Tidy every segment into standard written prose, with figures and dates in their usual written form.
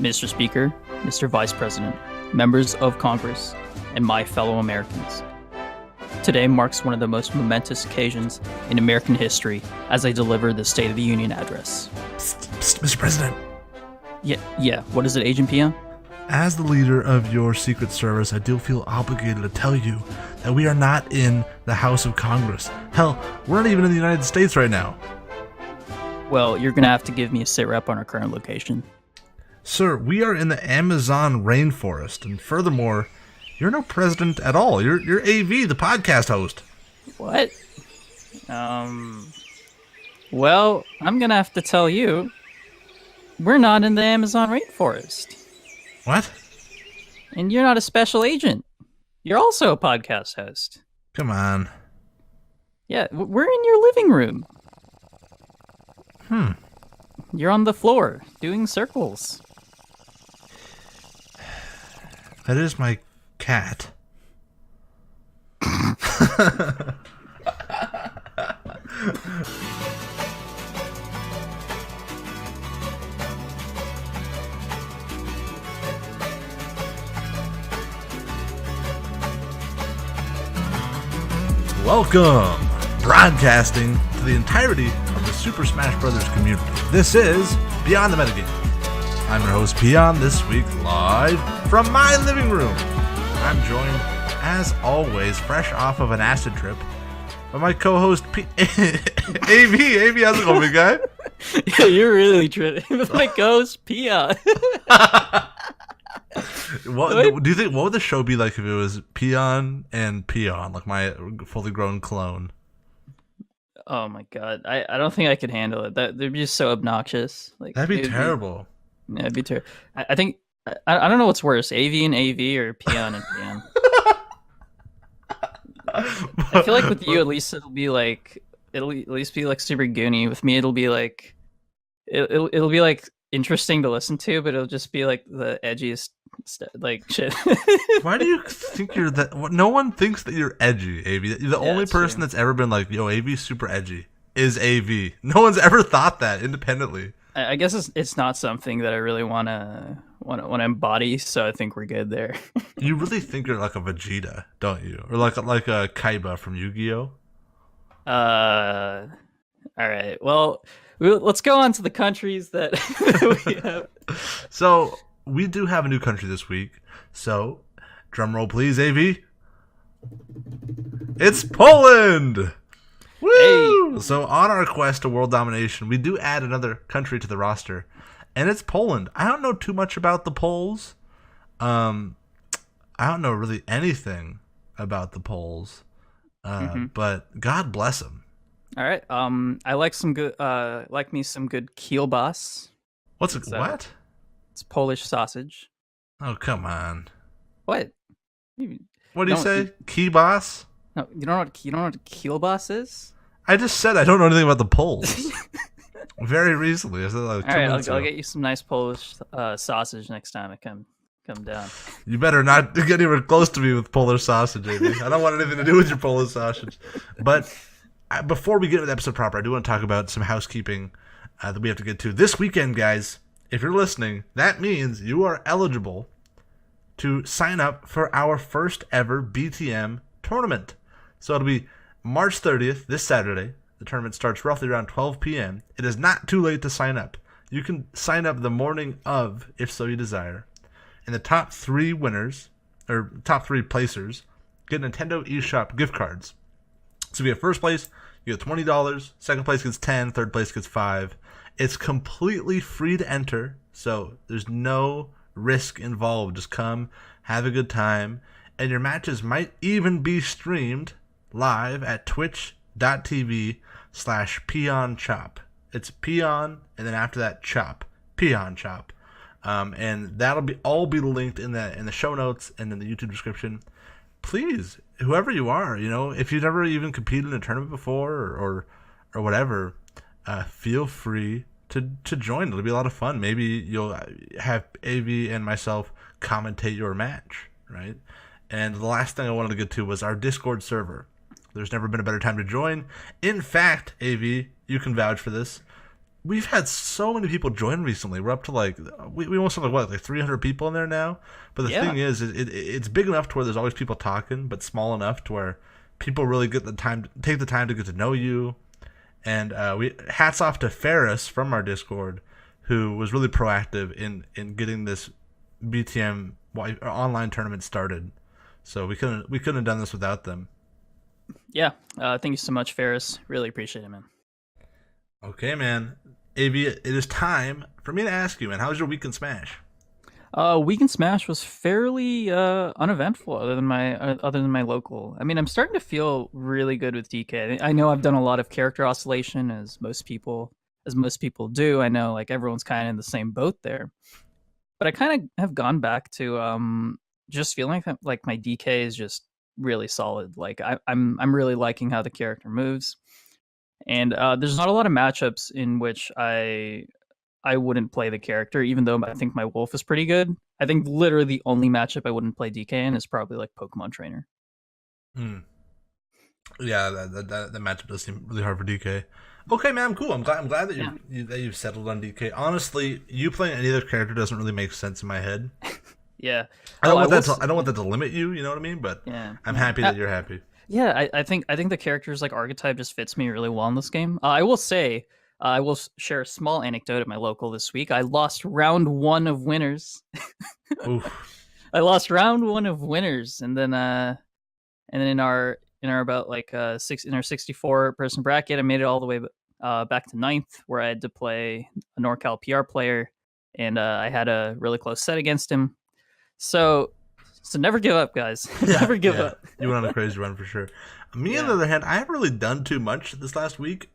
Mr. Speaker, Mr. Vice President, members of Congress, and my fellow Americans. Today marks one of the most momentous occasions in American history as I deliver the State of the Union address. Psst, Mr. President. Yeah, what is it, Agent Peon? As the leader of your Secret Service, I do feel obligated to tell you that we are not in the House of Congress. Hell, we're not even in the United States right now. Well, you're gonna have to give me a sit rep on our current location. Sir, we are in the Amazon rainforest, and furthermore, you're no president at all. You're AV, the podcast host. What? Well, I'm gonna have to tell you, we're not in the Amazon rainforest. What? And you're not a special agent. You're also a podcast host. Come on. Yeah, we're in your living room. You're on the floor, doing circles. That is my cat. Welcome, broadcasting to the entirety of the Super Smash Bros. Community. This is Beyond the Metagame. I'm your host, Peon, this week live from my living room. I'm joined, as always, fresh off of an acid trip, by my co-host, AV. AV, how's it going, big guy? Yeah, you're really tripping with my ghost, Peon. What do you think? What would the show be like if it was Peon and Peon, like my fully grown clone? Oh my god, I don't think I could handle it. They'd be just so obnoxious. Like That'd be terrible. Yeah, it'd be terrible. I think I don't know what's worse, AV and AV or Peon and Peon. I feel like with you, at least it'll at least be like super goony. With me, it'll be like it'll be like interesting to listen to, but it'll just be like the edgiest like shit. Why do you think you're that? No one thinks that you're edgy, AV. The only person that's ever been like, yo, AV's super edgy is AV. No one's ever thought that independently. I guess it's not something that I really want to embody, so I think we're good there. You really think you're like a Vegeta, don't you? Or like a Kaiba from Yu-Gi-Oh? All right. Well, let's go on to the countries that we have. So we do have a new country this week. So, drum roll please, AV. It's Poland! Woo! Hey. So on our quest to world domination, we do add another country to the roster, and it's Poland. I don't know too much about the Poles. I don't know really anything about the Poles, but God bless them. All right. I like some good. Like me some good kielbas. What? It's Polish sausage. Oh come on! What? What do you say? Kielbas? No, you don't know what kielbas is? I just said I don't know anything about the Poles. Very recently. I said like all right, I'll get you some nice Polish sausage next time I come down. You better not get anywhere close to me with Polish sausage, baby. I don't want anything to do with your Polish sausage. But before we get into the episode proper, I do want to talk about some housekeeping that we have to get to. This weekend, guys, if you're listening, that means you are eligible to sign up for our first ever BTM tournament. So it'll be March 30th, this Saturday. The tournament starts roughly around 12 p.m. It is not too late to sign up. You can sign up the morning of, if so you desire. And the top three winners, or top three placers, get Nintendo eShop gift cards. So if you get first place, you get $20. Second place gets $10. Third place gets $5. It's completely free to enter, so there's no risk involved. Just come, have a good time, and your matches might even be streamed live at twitch.tv/peonchop. It's Peon, and then after that, Chop. Peon Chop. And that'll all be linked in the show notes and in the YouTube description. Please, whoever you are, if you've never even competed in a tournament before or whatever, feel free to join. It'll be a lot of fun. Maybe you'll have AV and myself commentate your match, right? And the last thing I wanted to get to was our Discord server. There's never been a better time to join. In fact, AV, you can vouch for this. we've had so many people join recently. We're up to like we almost have like 300 people in there now. But the Yeah. thing is, it's big enough to where there's always people talking, but small enough to where people really take the time to get to know you. And we hats off to Ferris from our Discord, who was really proactive in getting this BTM online tournament started. So we couldn't have done this without them. Yeah. Thank you so much, Ferris. Really appreciate it, man. Okay, man. Avi, it is time for me to ask you, man. How was your week in Smash? Week in Smash was fairly uneventful, other than my local. I mean, I'm starting to feel really good with DK. I know I've done a lot of character oscillation, as most people do. I know like everyone's kind of in the same boat there, but I kind of have gone back to just feeling like my DK is just really solid. Like I'm really liking how the character moves, and there's not a lot of matchups in which I wouldn't play the character, even though I think my Wolf is pretty good. I think literally the only matchup I wouldn't play DK in is probably like Pokemon Trainer. Yeah, that matchup does seem really hard for DK. Okay, man, cool. I'm glad that you've settled on DK. Honestly, you playing any other character doesn't really make sense in my head. Yeah, I don't want that to limit you. You know what I mean? But yeah, I'm happy that you're happy. Yeah, I think the character's like archetype just fits me really well in this game. I will say, I will share a small anecdote at my local this week. I lost round 1 of winners. Oof. I lost round 1 of winners, and then in our about like in our 64 person bracket, I made it all the way back to 9th, where I had to play a NorCal PR player, and I had a really close set against him. So never give up, guys. Never give up. You went on a crazy run for sure. Me, on the other hand, I haven't really done too much this last week.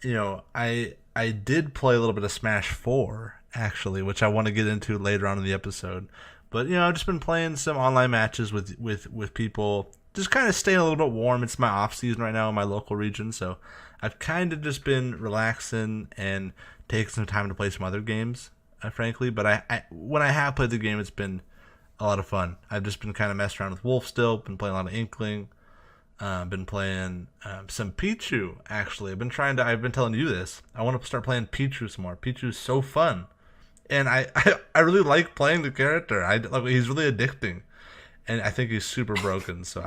You know, I did play a little bit of Smash 4, actually, which I want to get into later on in the episode. But, you know, I've just been playing some online matches with people, just kind of staying a little bit warm. It's my off season right now in my local region, so I've kind of just been relaxing and taking some time to play some other games, frankly. But I when I have played the game, it's been a lot of fun. I've just been kind of messing around with Wolf still, been playing a lot of Inkling. Been playing some Pichu, actually. I've been telling you this. I want to start playing Pichu some more. Pichu's so fun. And I really like playing the character. He's really addicting. And I think he's super broken. So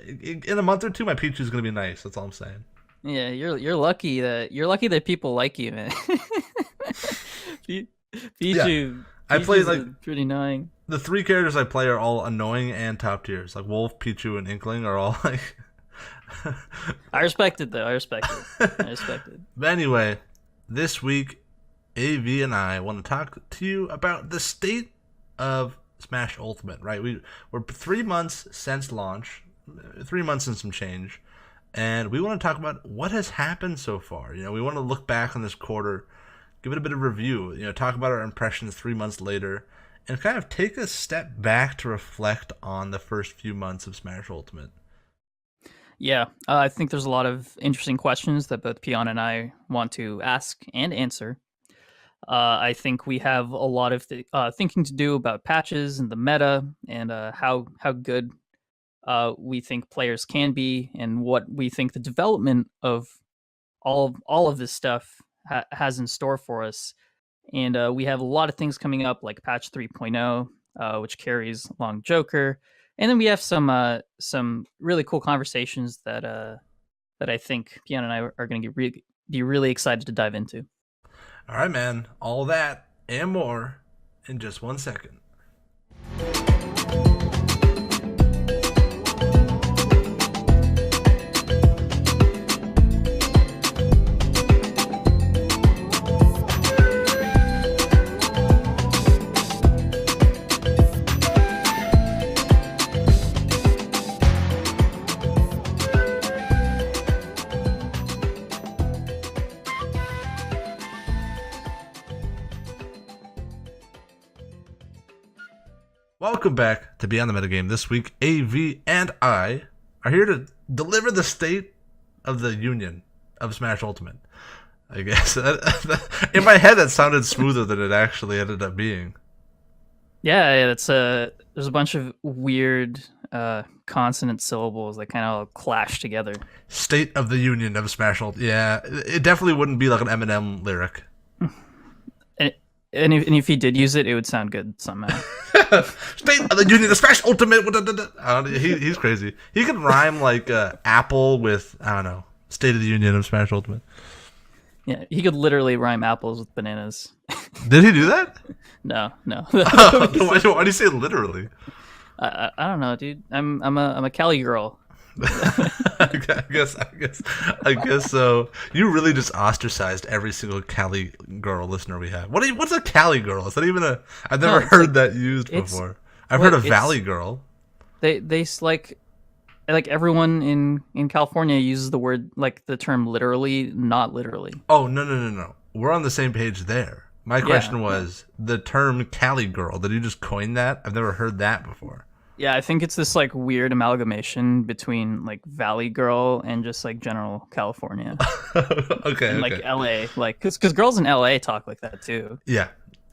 in a month or two, my Pichu's going to be nice. That's all I'm saying. Yeah, you're lucky that people like you, man. Pichu, yeah. I play like pretty annoying. The 3 characters I play are all annoying and top tiers. Like Wolf, Pichu, and Inkling are all like. I respect it though. I respect it. But anyway, this week, AV and I want to talk to you about the state of Smash Ultimate. Right, we're 3 months since launch, 3 months and some change, and we want to talk about what has happened so far. You know, we want to look back on this quarter, give it a bit of review. You know, talk about our impressions 3 months later, and kind of take a step back to reflect on the first few months of Smash Ultimate. Yeah, I think there's a lot of interesting questions that both Peon and I want to ask and answer. I think we have a lot of thinking to do about patches and the meta, and how good we think players can be, and what we think the development of all of this stuff has in store for us. And we have a lot of things coming up, like patch 3.0, which carries along Joker. And then we have some really cool conversations that I think Peon and I are going to be really excited to dive into. All right, man. All that and more in just 1 second. Welcome back to Beyond the Metagame. This week, AV and I are here to deliver the state of the union of Smash Ultimate. I guess in my head that sounded smoother than it actually ended up being. Yeah, it's there's a bunch of weird consonant syllables that kind of clash together. State of the Union of Smash Ultimate. Yeah, it definitely wouldn't be like an Eminem lyric. And, and if he did use it, it would sound good somehow. State of the Union of Smash Ultimate. He's crazy. He could rhyme like apple with, I don't know, State of the Union of Smash Ultimate. Yeah, he could literally rhyme apples with bananas. Did he do that? No. Why do you say literally? I don't know, dude. I'm a Cali girl. I guess so. You really just ostracized every single Cali girl listener we have. What's a Cali girl? Is that even a? I've never heard that used before. I've heard of Valley girl. They like everyone in California uses the word, like the term literally, not literally. Oh no. We're on the same page there. My question was the term Cali girl. Did you just coin that? I've never heard that before. Yeah, I think it's this like weird amalgamation between like Valley Girl and just like general California. Okay. Like LA, like because girls in LA talk like that too. Yeah,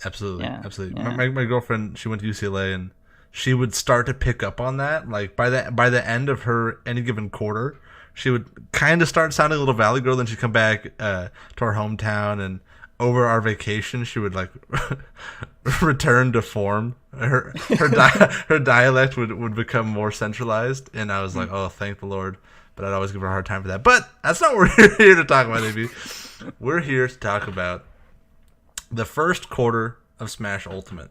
absolutely. Yeah. My girlfriend, she went to UCLA and she would start to pick up on that. Like by the end of her any given quarter, she would kind of start sounding a little Valley Girl. Then she'd come back to our hometown, and over our vacation, she would like return to form. Her dialect would become more centralized, and I was like, oh, thank the Lord. But I'd always give her a hard time for that. But that's not what we're here to talk about, AB. We're here to talk about the first quarter of Smash Ultimate.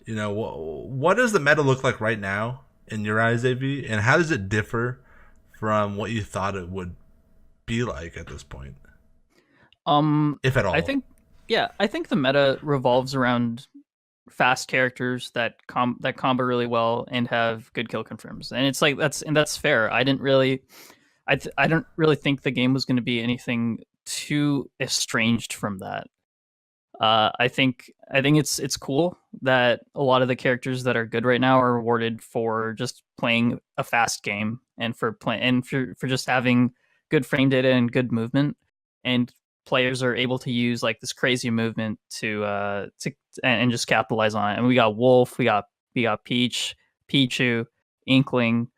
You know, what does the meta look like right now in your eyes, AB, and how does it differ from what you thought it would be like at this point? If at all. I think the meta revolves around fast characters that combo really well and have good kill confirms, and it's like that's fair. I don't really think the game was going to be anything too estranged from that. I think it's cool that a lot of the characters that are good right now are rewarded for just playing a fast game and for just having good frame data and good movement, and players are able to use like this crazy movement to and just capitalize on it. And we got Wolf, we got Peach, Pichu, Inkling.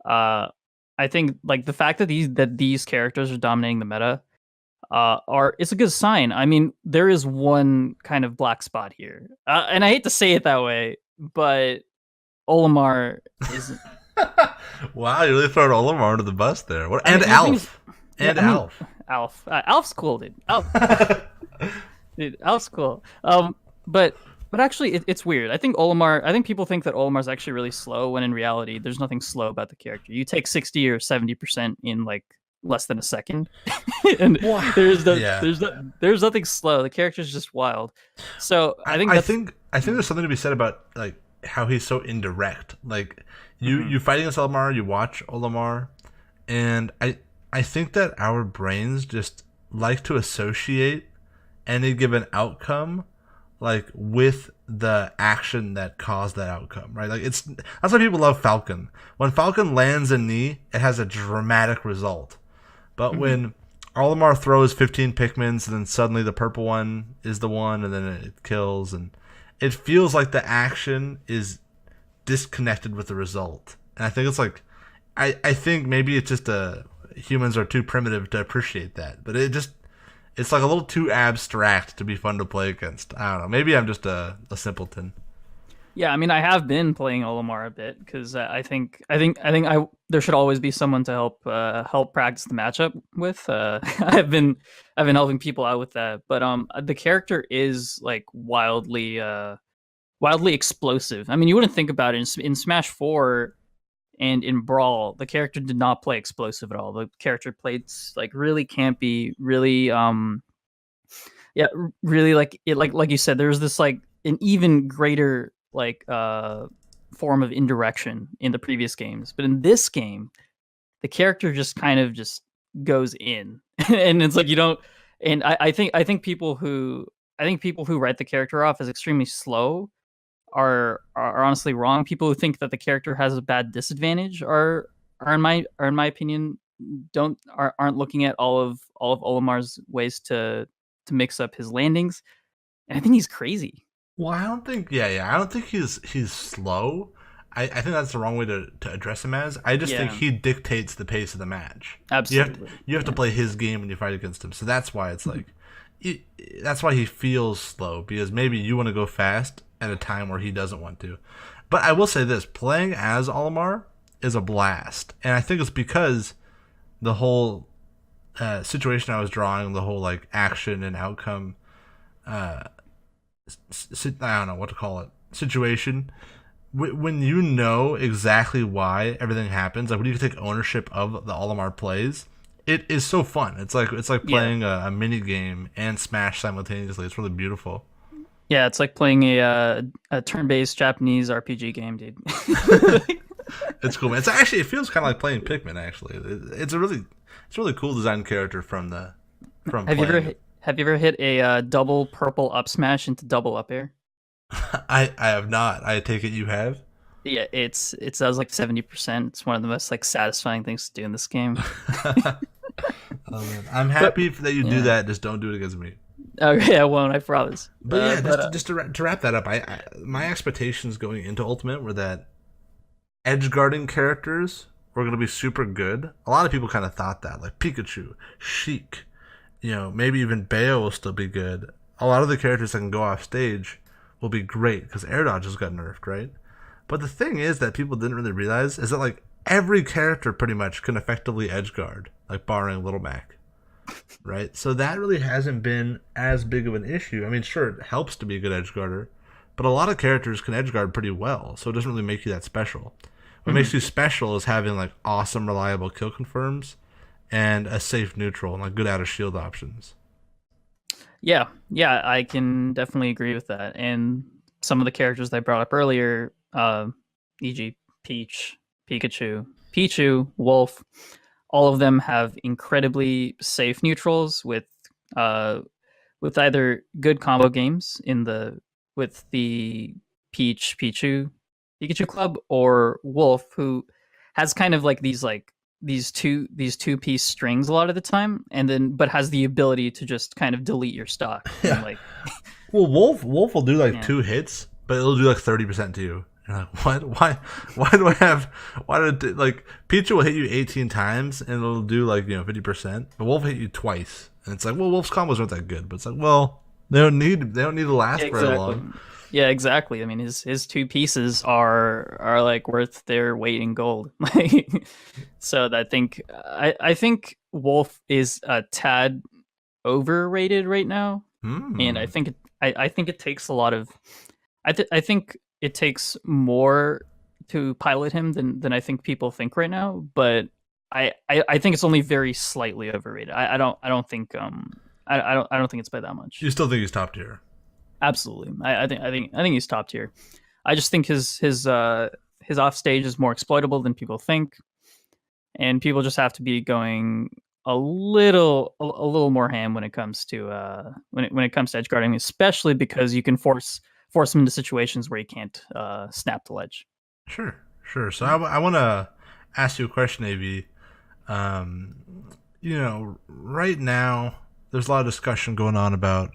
I think like the fact that these characters are dominating the meta it's a good sign. I mean, there is one kind of black spot here, and I hate to say it that way, but Olimar isn't. Wow, you really throwing Olimar under the bus there. Alf. Alf's cool, dude. Alf's cool. But actually, it's weird. I think people think that Olimar's actually really slow, when in reality, there's nothing slow about the character. You take 60 or 70% in like less than a second, and there's nothing slow. The character's just wild. So I think there's something to be said about like how he's so indirect. Like you fight against Olimar, you watch Olimar, and I think that our brains just like to associate any given outcome like with the action that caused that outcome, right? Like that's why people love Falcon. When Falcon lands a knee, it has a dramatic result. But when Olimar throws 15 Pikmins and then suddenly the purple one is the one and then it kills, and it feels like the action is disconnected with the result. And I think it's like I think maybe it's just humans are too primitive to appreciate that. But it's like a little too abstract to be fun to play against. I don't know. Maybe I'm just a simpleton. Yeah, I mean, I have been playing Olimar a bit because I think there should always be someone to help practice the matchup with. I've been helping people out with that, but the character is like wildly explosive. I mean, you wouldn't think about it in Smash 4 and in Brawl. The character did not play explosive at all. The character played like really campy, really really like it, like you said. There's this like an even greater like form of indirection in the previous games, but in this game the character just kind of just goes in and it's like you don't. And I think people who write the character off as extremely slow are honestly wrong. People who think that the character has a bad disadvantage are in my opinion aren't looking at all of Olimar's ways to mix up his landings, and I think he's crazy. Well, I don't think. Yeah. I don't think he's slow. I think that's the wrong way to address him as. I just think Yeah, he dictates the pace of the match. absolutely. You have to Yeah. play his game when you fight against him. So that's why it's like, it, that's why he feels slow, because maybe you want to go fast at a time where he doesn't want to. But I will say this: playing as Olimar is a blast, and I think it's because the whole situation I was drawing, the whole like action and outcome, I don't know what to call it, situation. When you know exactly why everything happens, like when you can take ownership of the Olimar plays, it is so fun. It's like Yeah. playing a mini game and Smash simultaneously. It's really beautiful. Yeah, it's like playing a turn-based Japanese RPG game, dude. It's cool, man. It's actually, it feels kind of like playing Pikmin. Actually, it's a really cool design character from Have you ever playing it. have you ever hit a double purple up smash into double up air? I have not. I take it you have. Yeah, it does like 70%. It's one of the most like satisfying things to do in this game. Oh, man. I'm But happy that you do yeah, that. Just don't do it against me. okay, I won't. I promise. But yeah, But just to wrap that up, my expectations going into Ultimate were that edge guarding characters were going to be super good. A lot of people kind of thought that, like Pikachu, Sheik, maybe even Bayo will still be good. A lot of the characters that can go off stage will be great because air dodge just got nerfed, right? But the thing is that people didn't really realize is that like every character pretty much can effectively edge guard, like barring Little Mac, right? So that really hasn't been as big of an issue. I mean, sure, it helps to be a good edge guarder, but a lot of characters can edge guard pretty well, so it doesn't really make you that special. What makes mhm. you special is having like awesome, reliable kill confirms and a safe neutral and like good out of shield options. Yeah, yeah, I can definitely agree with that. And some of the characters that I brought up earlier, e.g., Peach, Pichu, Wolf, all of them have incredibly safe neutrals uh, with either good combo games in the with the Pikachu club, or Wolf, who has kind of like these two piece strings a lot of the time, and then but has the ability to just kind of delete your stock and Yeah. like Well, Wolf will do like yeah, 2 hits, but it'll do like 30% to you. You're like, what? Why do I have? Why did it, like Pichu will hit you 18 times and it'll do like 50%, but Wolf hit you twice, and it's like, well, Wolf's combos aren't that good, but it's like, well, they don't need to yeah, last very exactly. long. Yeah, exactly. I mean, his two pieces are like worth their weight in gold. Like, so I think Wolf is a tad overrated right now, and Hmm. I think it takes a lot of I think it takes more to pilot him than I think people think right now. But I think it's only very slightly overrated. I don't think I don't think it's by that much. You still think he's top tier? Absolutely, I think he's top tier. I just think his off stage is more exploitable than people think, and people just have to be going a little more ham when it comes to when it comes to edge guarding, especially because you can force him into situations where he can't snap the ledge. Sure, sure. So Yeah. I want to ask you a question, Av. Um, right now there's a lot of discussion going on about,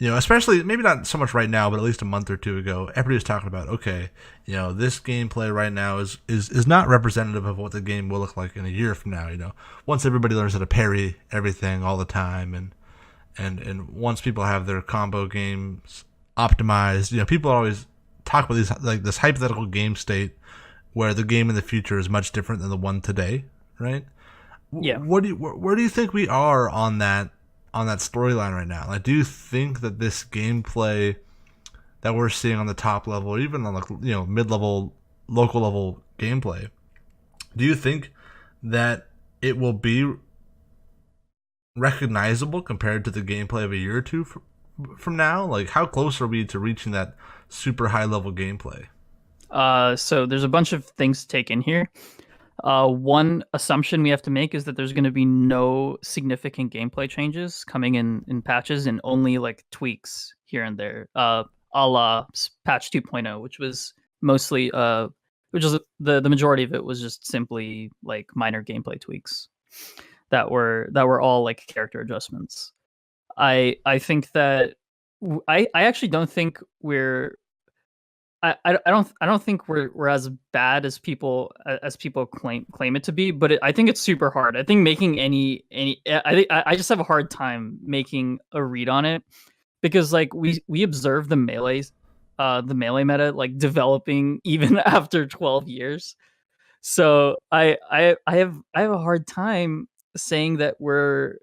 especially maybe not so much right now, but at least a month or two ago, everybody's talking about, okay, this gameplay right now is not representative of what the game will look like in a year from now. Once everybody learns how to parry everything all the time, and once people have their combo games optimized, people always talk about these like this hypothetical game state where the game in the future is much different than the one today, right? Yeah. Where do you think we are on that storyline right now? Like, do you think that this gameplay that we're seeing on the top level, or even on like mid level, local level gameplay, do you think that it will be recognizable compared to the gameplay of a year or two from now? Like, how close are we to reaching that super high level gameplay? So there's a bunch of things to take in here. One assumption we have to make is that there's going to be no significant gameplay changes coming in patches, and only like tweaks here and there, a la patch 2.0, which was mostly which is the majority of it was just simply like minor gameplay tweaks that were all like character adjustments. I think that I actually don't think I don't think we're as bad as people claim it to be, but I think it's super hard. I think making any I just have a hard time making a read on it because like we observe the melee meta like developing even after 12 years. So I have a hard time saying that we're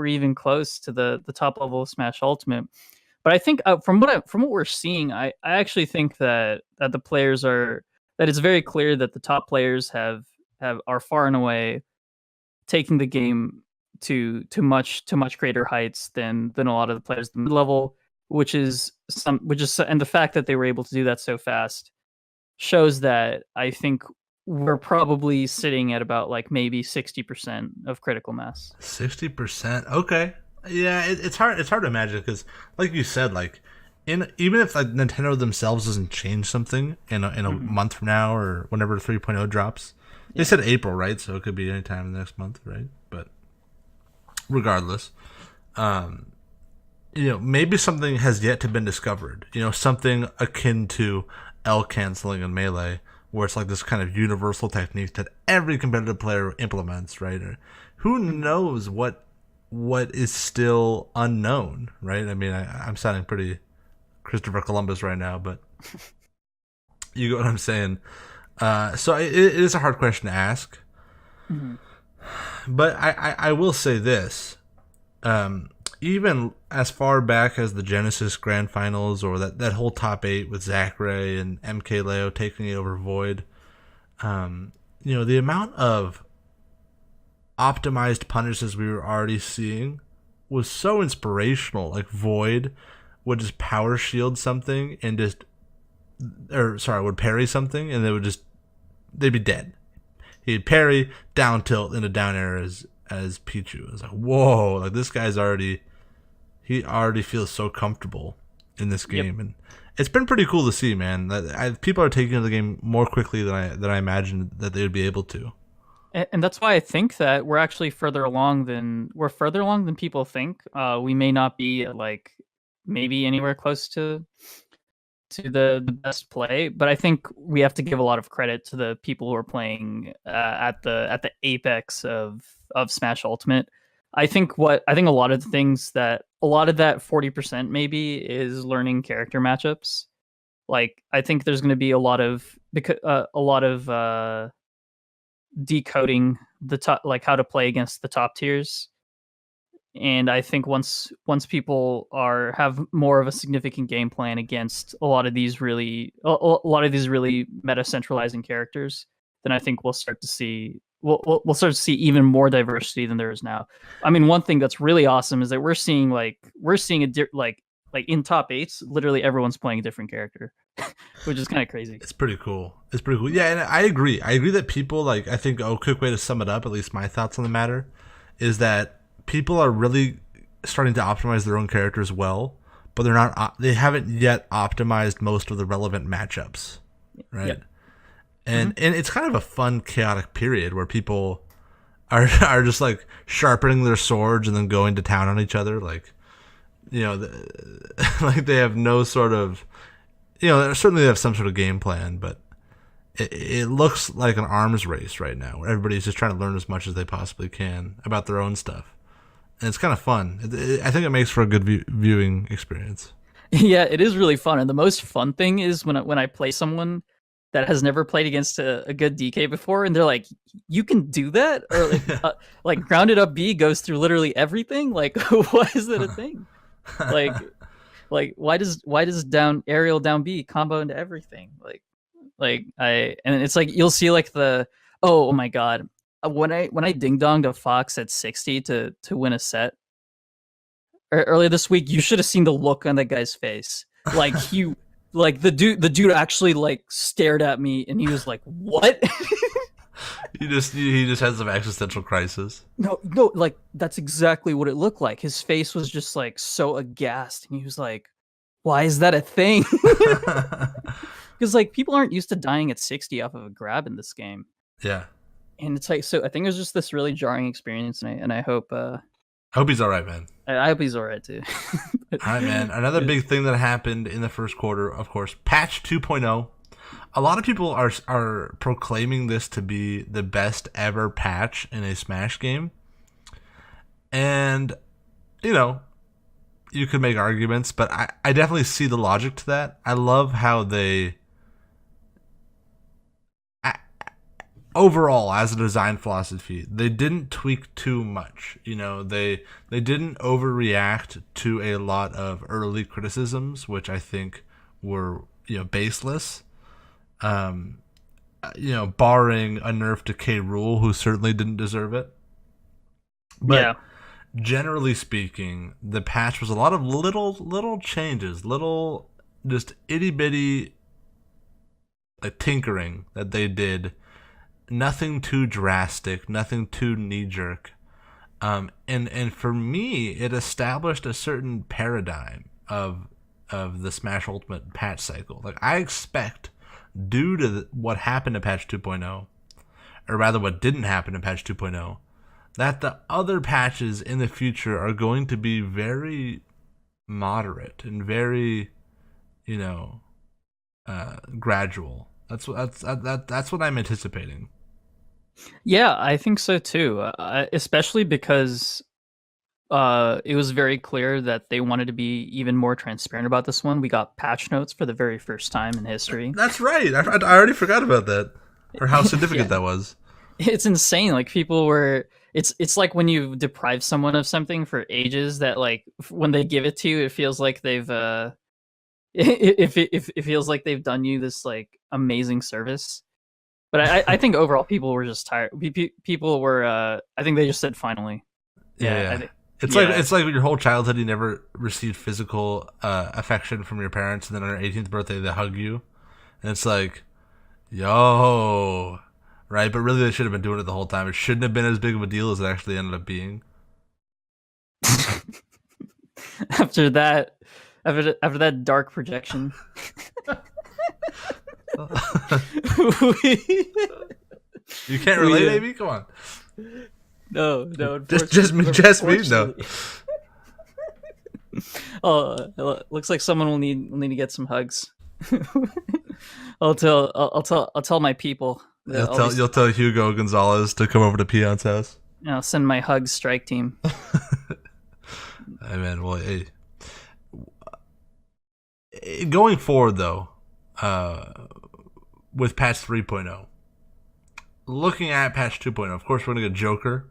even close to the top level of Smash Ultimate. But I think from what we're seeing, I actually think that the players are that it's very clear that the top players have are far and away taking the game to much greater heights than a lot of the players at the mid level, which is and the fact that they were able to do that so fast shows that I think we're probably sitting at about like maybe 60% of critical mass. 60%. Okay. Yeah, it's hard. It's hard to imagine because, like you said, like even if like Nintendo themselves doesn't change something in a month from now or whenever 3.0 drops, they said April, right? So it could be any time in the next month, right? But regardless, maybe something has yet to been discovered. Something akin to L canceling in Melee, where it's like this kind of universal technique that every competitive player implements, right? Or who knows what is still unknown, right? I mean, I'm sounding pretty Christopher Columbus right now, but you get what I'm saying. So it is a hard question to ask. Mm-hmm. But I will say this. Even as far back as the Genesis Grand Finals or that whole top 8 with Zachary and MKLeo taking over Void, the amount of optimized punishes we were already seeing was so inspirational. Like Void would just power shield something and would parry something and they'd be dead. He'd parry, down tilt into down air as Pichu. It was like, whoa, like this guy's already feels so comfortable in this game. Yep. And it's been pretty cool to see, man. People are taking the game more quickly than I imagined that they would be able to. And that's why I think that we're actually further along than people think. We may not be like maybe anywhere close to the best play, but I think we have to give a lot of credit to the people who are playing at the apex of Smash Ultimate. I think a lot of that 40% maybe is learning character matchups. Like I think there's going to be a lot of decoding the top, like how to play against the top tiers. And I think once people have more of a significant game plan against a lot of these really meta centralizing characters, then I think we'll start to see even more diversity than there is now. I mean, one thing that's really awesome is that we're seeing in top 8s, literally everyone's playing a different character, which is kind of crazy. It's pretty cool. Yeah, and I agree. I agree that people I think a quick way to sum it up, at least my thoughts on the matter, is that people are really starting to optimize their own characters well, but they haven't yet optimized most of the relevant matchups, right? Yep. And it's kind of a fun, chaotic period where people are just like sharpening their swords and then going to town on each other, like like they have no sort of, certainly they have some sort of game plan, but it looks like an arms race right now where everybody's just trying to learn as much as they possibly can about their own stuff. And it's kind of fun. I think it makes for a good viewing experience. Yeah, it is really fun. And the most fun thing is when I play someone that has never played against a good DK before, and they're like, "You can do that?" Or like grounded up B goes through literally everything. Like, why is that a thing? Like why does down aerial down B combo into everything? And it's like you'll see like oh my god. When I ding donged a Fox at 60 to win a set earlier this week, you should have seen the look on that guy's face. Like the dude actually like stared at me and he was like, "What?" he just had some existential crisis. No, like that's exactly what it looked like. His face was just like so aghast, and he was like, "Why is that a thing?" Because like people aren't used to dying at 60 off of a grab in this game. Yeah. And it's like, so I think it was just this really jarring experience, and I hope he's all right, man. I hope he's alright too. All right, man. Another big thing that happened in the first quarter, of course, patch 2.0. A lot of people are proclaiming this to be the best ever patch in a Smash game. And, you know, you could make arguments, but I definitely see the logic to that. I love how they, overall, as a design philosophy, they didn't tweak too much. You know, they didn't overreact to a lot of early criticisms, which I think were, baseless. Barring a nerf to K. Rool, who certainly didn't deserve it. But Yeah. generally speaking, the patch was a lot of little changes, little just itty bitty tinkering that they did. Nothing too drastic, nothing too knee jerk. And for me, it established a certain paradigm of the Smash Ultimate patch cycle. Like, I expect, due to what happened in patch 2.0, or rather what didn't happen in patch 2.0, that the other patches in the future are going to be very moderate and very, gradual. That's what I'm anticipating. Yeah, I think so too. Especially because it was very clear that they wanted to be even more transparent about this one. We got patch notes for the very first time in history. That's right. I already forgot about that, or how significant Yeah. that was. It's insane. Like, people were. It's like when you deprive someone of something for ages, that like when they give it to you, it feels like they've it feels like they've done you this like amazing service. But I think overall people were just tired. People were. I think they just said finally. Yeah. I think. It's like your whole childhood you never received physical affection from your parents, and then on your 18th birthday they hug you, and it's like, yo, right? But really they should have been doing it the whole time. It shouldn't have been as big of a deal as it actually ended up being. after that after that dark projection. You can't relate, Amy? Come on. No, Just me. No. Oh, looks like someone will need to get some hugs. I'll tell my people. You'll tell Hugo Gonzalez to come over to Peon's house. I'll send my hug strike team. I mean, well, hey. Going forward though, with patch 3.0, looking at patch 2.0, of course we're gonna get Joker.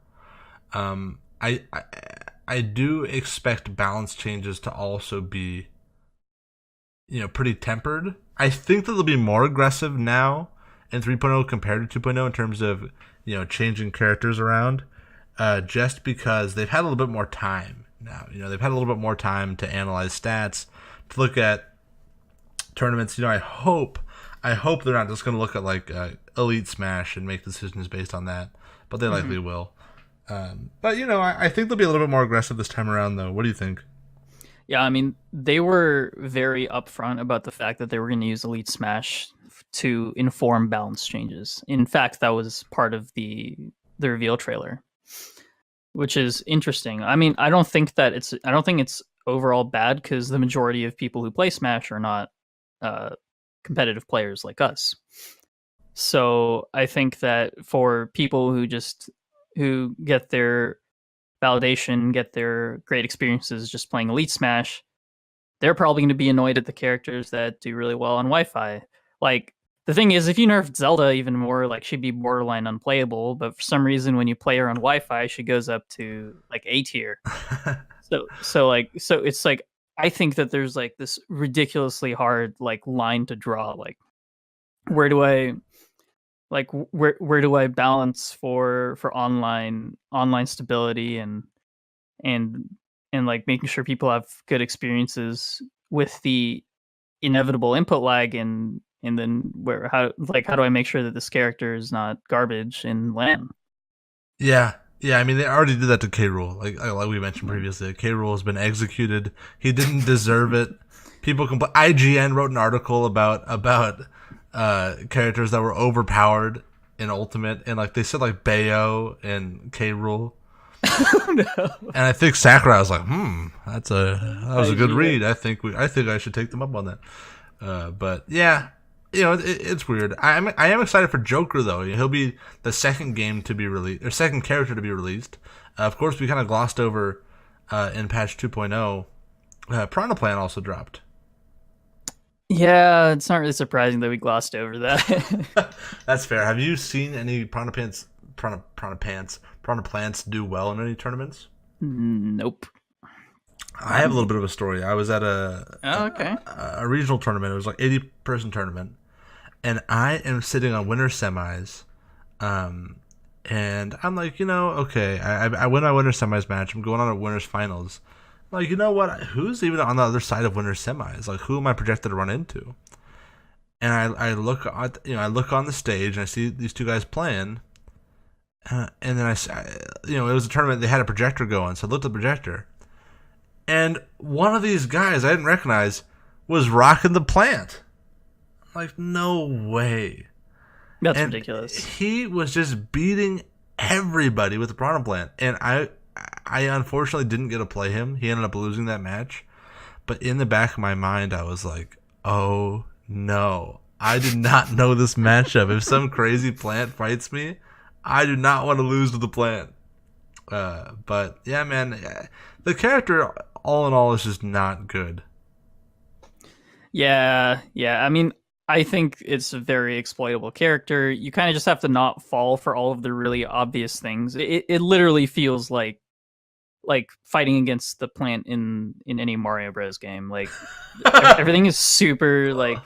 I do expect balance changes to also be, pretty tempered. I think that they'll be more aggressive now in 3.0 compared to 2.0 in terms of, changing characters around, just because they've had a little bit more time now. They've had a little bit more time to analyze stats, to look at tournaments. I hope they're not just going to look at like Elite Smash and make decisions based on that, but they likely will. But I think they'll be a little bit more aggressive this time around, though. What do you think? Yeah, I mean, they were very upfront about the fact that they were going to use Elite Smash to inform balance changes. In fact, that was part of the reveal trailer, which is interesting. I mean, I don't think it's overall bad, because the majority of people who play Smash are not competitive players like us. So I think that for people who get their validation, get their great experiences just playing Elite Smash, they're probably going to be annoyed at the characters that do really well on Wi-Fi. Like, the thing is, if you nerf Zelda even more, like, she'd be borderline unplayable, but for some reason when you play her on Wi-Fi, she goes up to like A tier. So it's like, I think that there's like this ridiculously hard like line to draw. Like, where do I balance for online stability and like making sure people have good experiences with the inevitable input lag, and then how do I make sure that this character is not garbage in LAN? Yeah. I mean, they already did that to K. Rool. Like we mentioned previously, K. Rool has been executed. He didn't deserve it. People IGN wrote an article about characters that were overpowered in Ultimate, and like they said, like Bayo and K. Rool. No. And I think Sakurai was like, that was a good IGN. read. I think I should take them up on that. But yeah, it's weird. I am excited for Joker though. He'll be the second game to be released, or second character to be released. Of course, we kind of glossed over in patch 2.0. Piranha Plant also dropped. Yeah, it's not really surprising that we glossed over that. That's fair. Have you seen any Piranha Plants do well in any tournaments? Nope. I have a little bit of a story. I was at a regional tournament. It was like 80-person tournament, and I am sitting on winner semis. And I'm like, okay, I win my winner semis match. I'm going on a winners finals. I'm like, you know what? Who's even on the other side of winners semis? Like, who am I projected to run into? And I look at, I look on the stage and I see these two guys playing. And then it was a tournament. They had a projector going, so I looked at the projector. And one of these guys I didn't recognize was rocking the plant. I'm like, no way. That's ridiculous. He was just beating everybody with the Piranha Plant. And I unfortunately didn't get to play him. He ended up losing that match. But in the back of my mind, I was like, oh no. I did not know this matchup. If some crazy plant fights me, I do not want to lose to the plant. But yeah, man, the character all in all is just not good. Yeah. I mean, I think it's a very exploitable character. You kind of just have to not fall for all of the really obvious things. It literally feels like fighting against the plant in any Mario Bros. Game. Like everything is super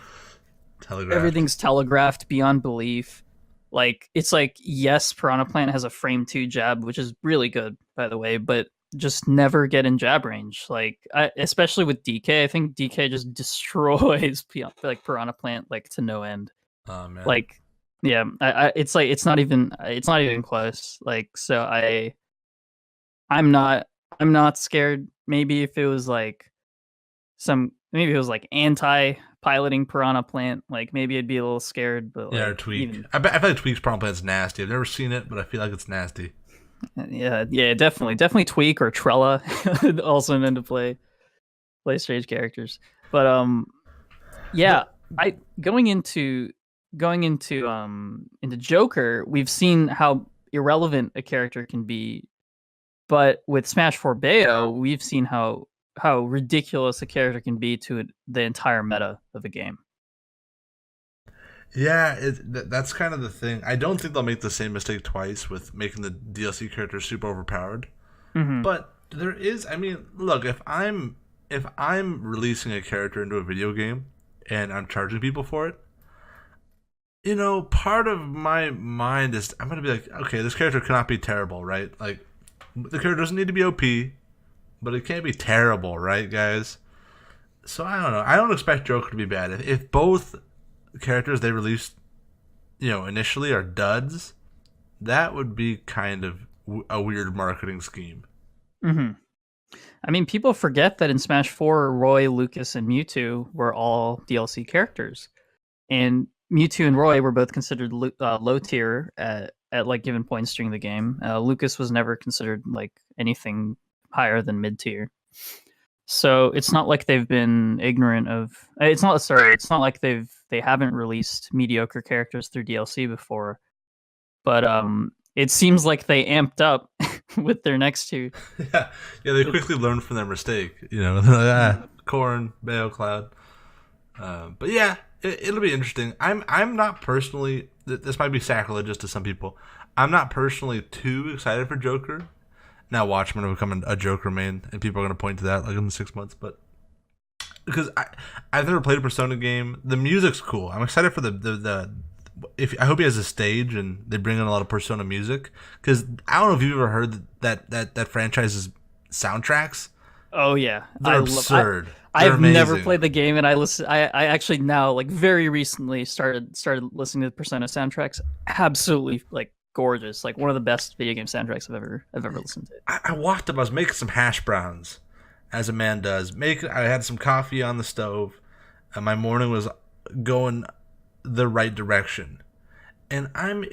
everything's telegraphed beyond belief. Like it's like, yes, Piranha Plant has a frame 2 jab, which is really good, by the way, but just never get in jab range. Like especially with DK, I think DK just destroys Piranha Plant to no end. Oh man. Like yeah, it's like it's not even close. Like so I'm not scared. Maybe if it was maybe it was anti-piloting Piranha Plant, maybe I'd be a little scared. But or Tweak. I feel like Tweak's Piranha Plant's nasty. I've never seen it, but I feel like it's nasty. Yeah, definitely Tweak or Trella also meant to play strange characters. But yeah, going into Joker, we've seen how irrelevant a character can be, but with Smash 4 Bayo, we've seen how ridiculous a character can be to the entire meta of a game. Yeah, that's kind of the thing. I don't think they'll make the same mistake twice with making the DLC character super overpowered. Mm-hmm. But there is, I mean, look, if I'm releasing a character into a video game and I'm charging people for it, part of my mind is I'm going to be like, okay, this character cannot be terrible, right? Like, the character doesn't need to be OP, but it can't be terrible, right, guys? So I don't know. I don't expect Joker to be bad. If both characters they released, initially are duds, that would be kind of a weird marketing scheme. Mm-hmm. I mean, people forget that in Smash 4, Roy, Lucas, and Mewtwo were all DLC characters, and Mewtwo and Roy were both considered low tier at given points during the game. Lucas was never considered anything higher than mid tier. So it's not like they've been ignorant of. It's not like they haven't released mediocre characters through DLC before, but it seems like they amped up with their next two. Yeah, they quickly learned from their mistake. They're like, Corn, Bayo, Cloud. But yeah, it'll be interesting. I'm not personally. This might be sacrilegious to some people. I'm not personally too excited for Joker. Now watch, I'm going to become a Joker main, and people are going to point to that in 6 months. But because I've never played a Persona game, the music's cool. I'm excited for the I hope he has a stage and they bring in a lot of Persona music, because I don't know if you've ever heard that franchise's soundtracks. Oh yeah, they're absurd. I've never played the game, and I actually now very recently started listening to the Persona soundtracks. Absolutely gorgeous, one of the best video game soundtracks I've ever listened to. I walked up, I was making some hash browns, as a man does. I had some coffee on the stove, and my morning was going the right direction. and I'm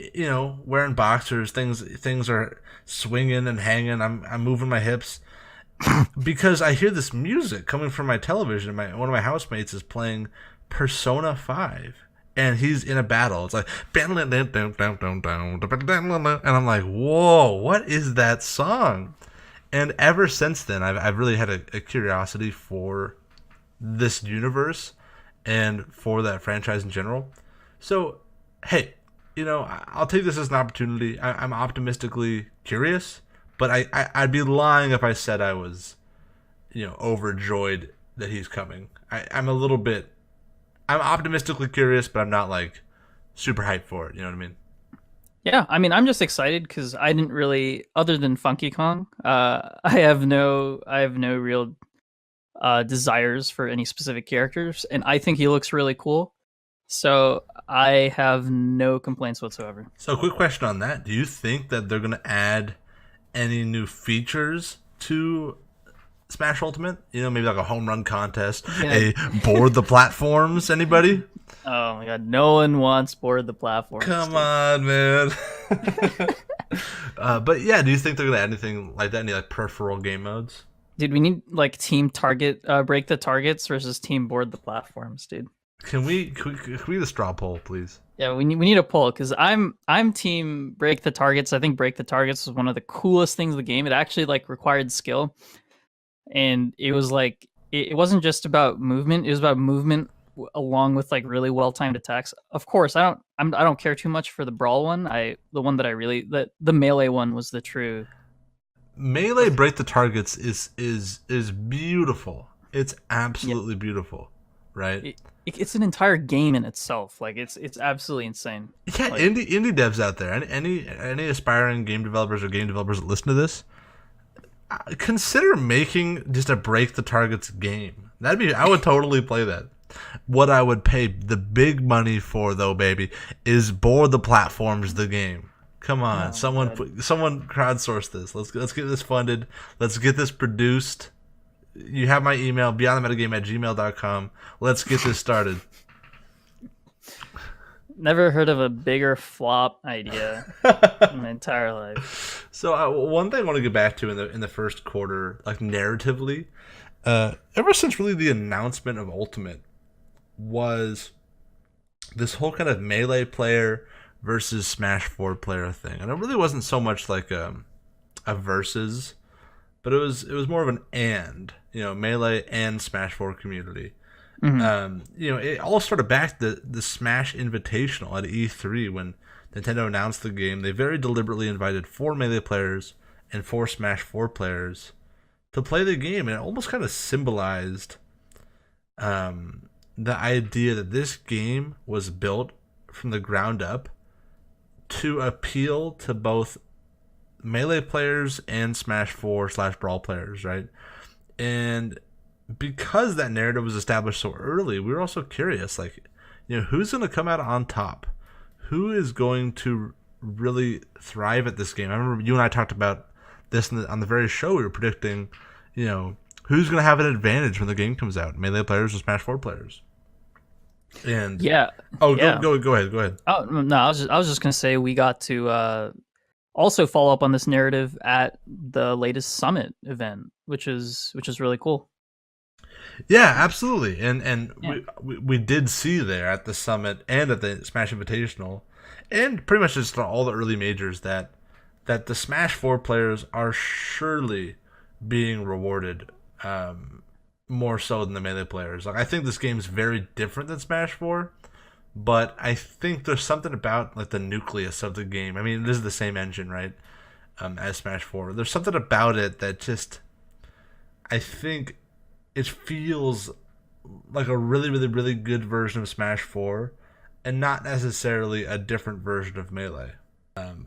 wearing boxers. Things are swinging and hanging. I'm moving my hips because I hear this music coming from my television. One of my housemates is playing Persona 5. And he's in a battle. It's like, and I'm like, whoa, what is that song? And ever since then, I've really had a curiosity for this universe and for that franchise in general. So, hey, I'll take this as an opportunity. I'm optimistically curious, but I'd be lying if I said I was, overjoyed that he's coming. I'm optimistically curious, but I'm not like super hyped for it. You know what I mean? Yeah, I mean, I'm just excited because I didn't really, other than Funky Kong, I have no real desires for any specific characters, and I think he looks really cool. So I have no complaints whatsoever. So, quick question on that: do you think that they're gonna add any new features to Smash Ultimate? Maybe like a home run contest, a board the platforms. Anybody? Oh my god, no one wants board the platforms. Come on, man. But yeah, do you think they're gonna add anything like that? Any like peripheral game modes? Dude, we need like team target break the targets versus team board the platforms, dude. Can we get a straw poll, please? Yeah, we need a poll because I'm team break the targets. I think break the targets was one of the coolest things in the game. It actually like required skill, and it was like it wasn't just about movement. It was about movement along with like really well timed attacks. Of course, I don't care too much for the brawl one. The one that I really the melee one was the true. Melee break the targets is beautiful. It's absolutely beautiful, right? It's an entire game in itself. Like it's absolutely insane. Yeah, like, indie devs out there, any aspiring game developers or game developers that listen to this, consider making just a break the targets game. I would totally play that. What I would pay the big money for, though, baby, is board the platforms the game. Come on, someone crowdsource this. Let's get this funded. Let's get this produced. You have my email, beyondthemetagame@gmail.com. Let's get this started. Never heard of a bigger flop idea in my entire life. So one thing I want to get back to in the first quarter, like narratively, ever since really the announcement of Ultimate, was this whole kind of melee player versus Smash 4 player thing, and it really wasn't so much like a versus, but it was more of an melee and Smash 4 community. Mm-hmm. It all started back the Smash Invitational at E3 when Nintendo announced the game. They very deliberately invited 4 melee players and 4 Smash 4 players to play the game, and it almost kind of symbolized the idea that this game was built from the ground up to appeal to both melee players and Smash 4/Brawl players, right? And because that narrative was established so early, we were also curious, like, who's going to come out on top? Who is going to really thrive at this game? I remember you and I talked about this on the very show. We were predicting, who's going to have an advantage when the game comes out, melee players or Smash 4 players. And yeah. Oh, yeah. Go ahead. Oh no, I was just gonna say we got to also follow up on this narrative at the latest Summit event, which is really cool. Yeah, absolutely. And yeah. we did see there at the Summit and at the Smash Invitational, and pretty much just all the early majors that the Smash 4 players are surely being rewarded more so than the melee players. Like, I think this game's very different than Smash 4, but I think there's something about like the nucleus of the game. I mean, it is the same engine, right? As Smash 4. There's something about it that just, I think it feels like a really, really, really good version of Smash 4 and not necessarily a different version of Melee.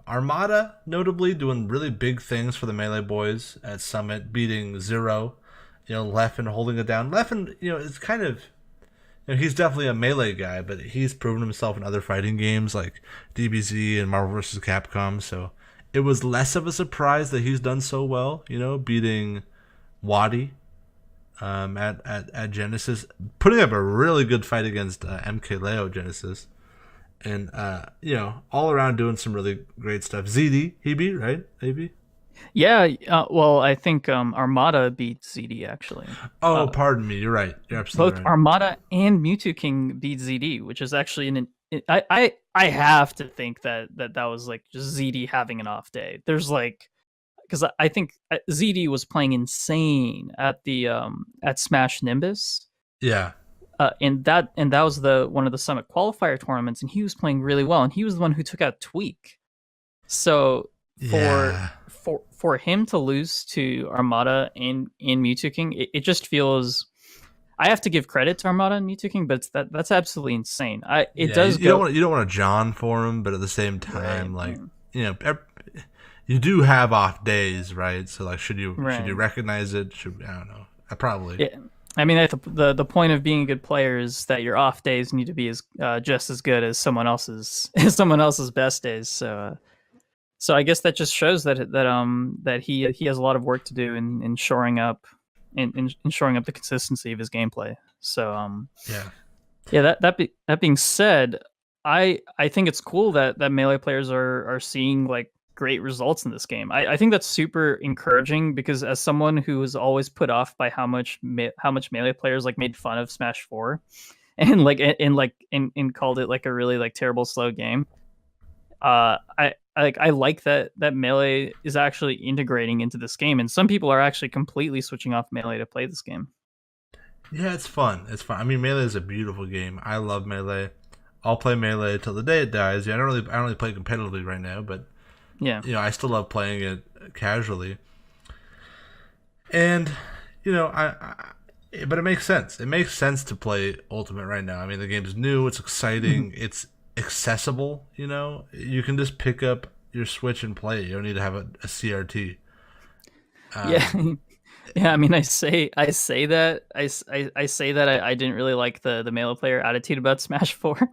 Armada, notably, doing really big things for the Melee boys at Summit, beating Zero, Leffen holding it down. Leffen, is kind of, he's definitely a Melee guy, but he's proven himself in other fighting games like DBZ and Marvel vs. Capcom, so it was less of a surprise that he's done so well, beating Wadi at Genesis, putting up a really good fight against MKLeo Genesis. and all around doing some really great stuff. ZD, he beat, right? AB. Yeah, well, I think Armada beat ZD actually. Oh, Uh, pardon me. You're right. You're absolutely both right. Armada and Mewtwo King beat ZD, which is actually I have to think that was like just ZD having an off day. There's like because I think ZD was playing insane at the at Smash Nimbus. Yeah. And that was the one of the Summit qualifier tournaments, and he was playing really well, and he was the one who took out Tweak. So for Yeah. for him to lose to Armada in Mewtwo King, it just feels. I have to give credit to Armada and Mewtwo King, but that's absolutely insane. It Yeah. You, does you don't go want you don't want to John for him, but at the same right, time, like you do have off days, right? So like, should you right. recognize it? I don't know. I probably. Yeah, I mean, the point of being a good player is that your off days need to be as just as good as someone else's as someone else's best days. So I guess that just shows that he has a lot of work to do in shoring up in shoring up the consistency of his gameplay. So Yeah. yeah, that being said, I think it's cool that melee players are seeing like great results in this game. I think that's super encouraging because as someone who was always put off by how much melee players like made fun of Smash 4 and called it like a really like terrible slow game. I like that melee is actually integrating into this game, and some people are actually completely switching off melee to play this game. Yeah, it's fun. It's fun. I mean, Melee is a beautiful game. I love Melee. I'll play Melee till the day it dies. Yeah, I don't really play competitively right now, but Yeah, I still love playing it casually. And but it makes sense. It makes sense to play Ultimate right now. I mean, the game's new. It's exciting. It's accessible. You can just pick up your Switch and play. You don't need to have a CRT. yeah, yeah. I mean, I say that I didn't really like the melee player attitude about Smash 4,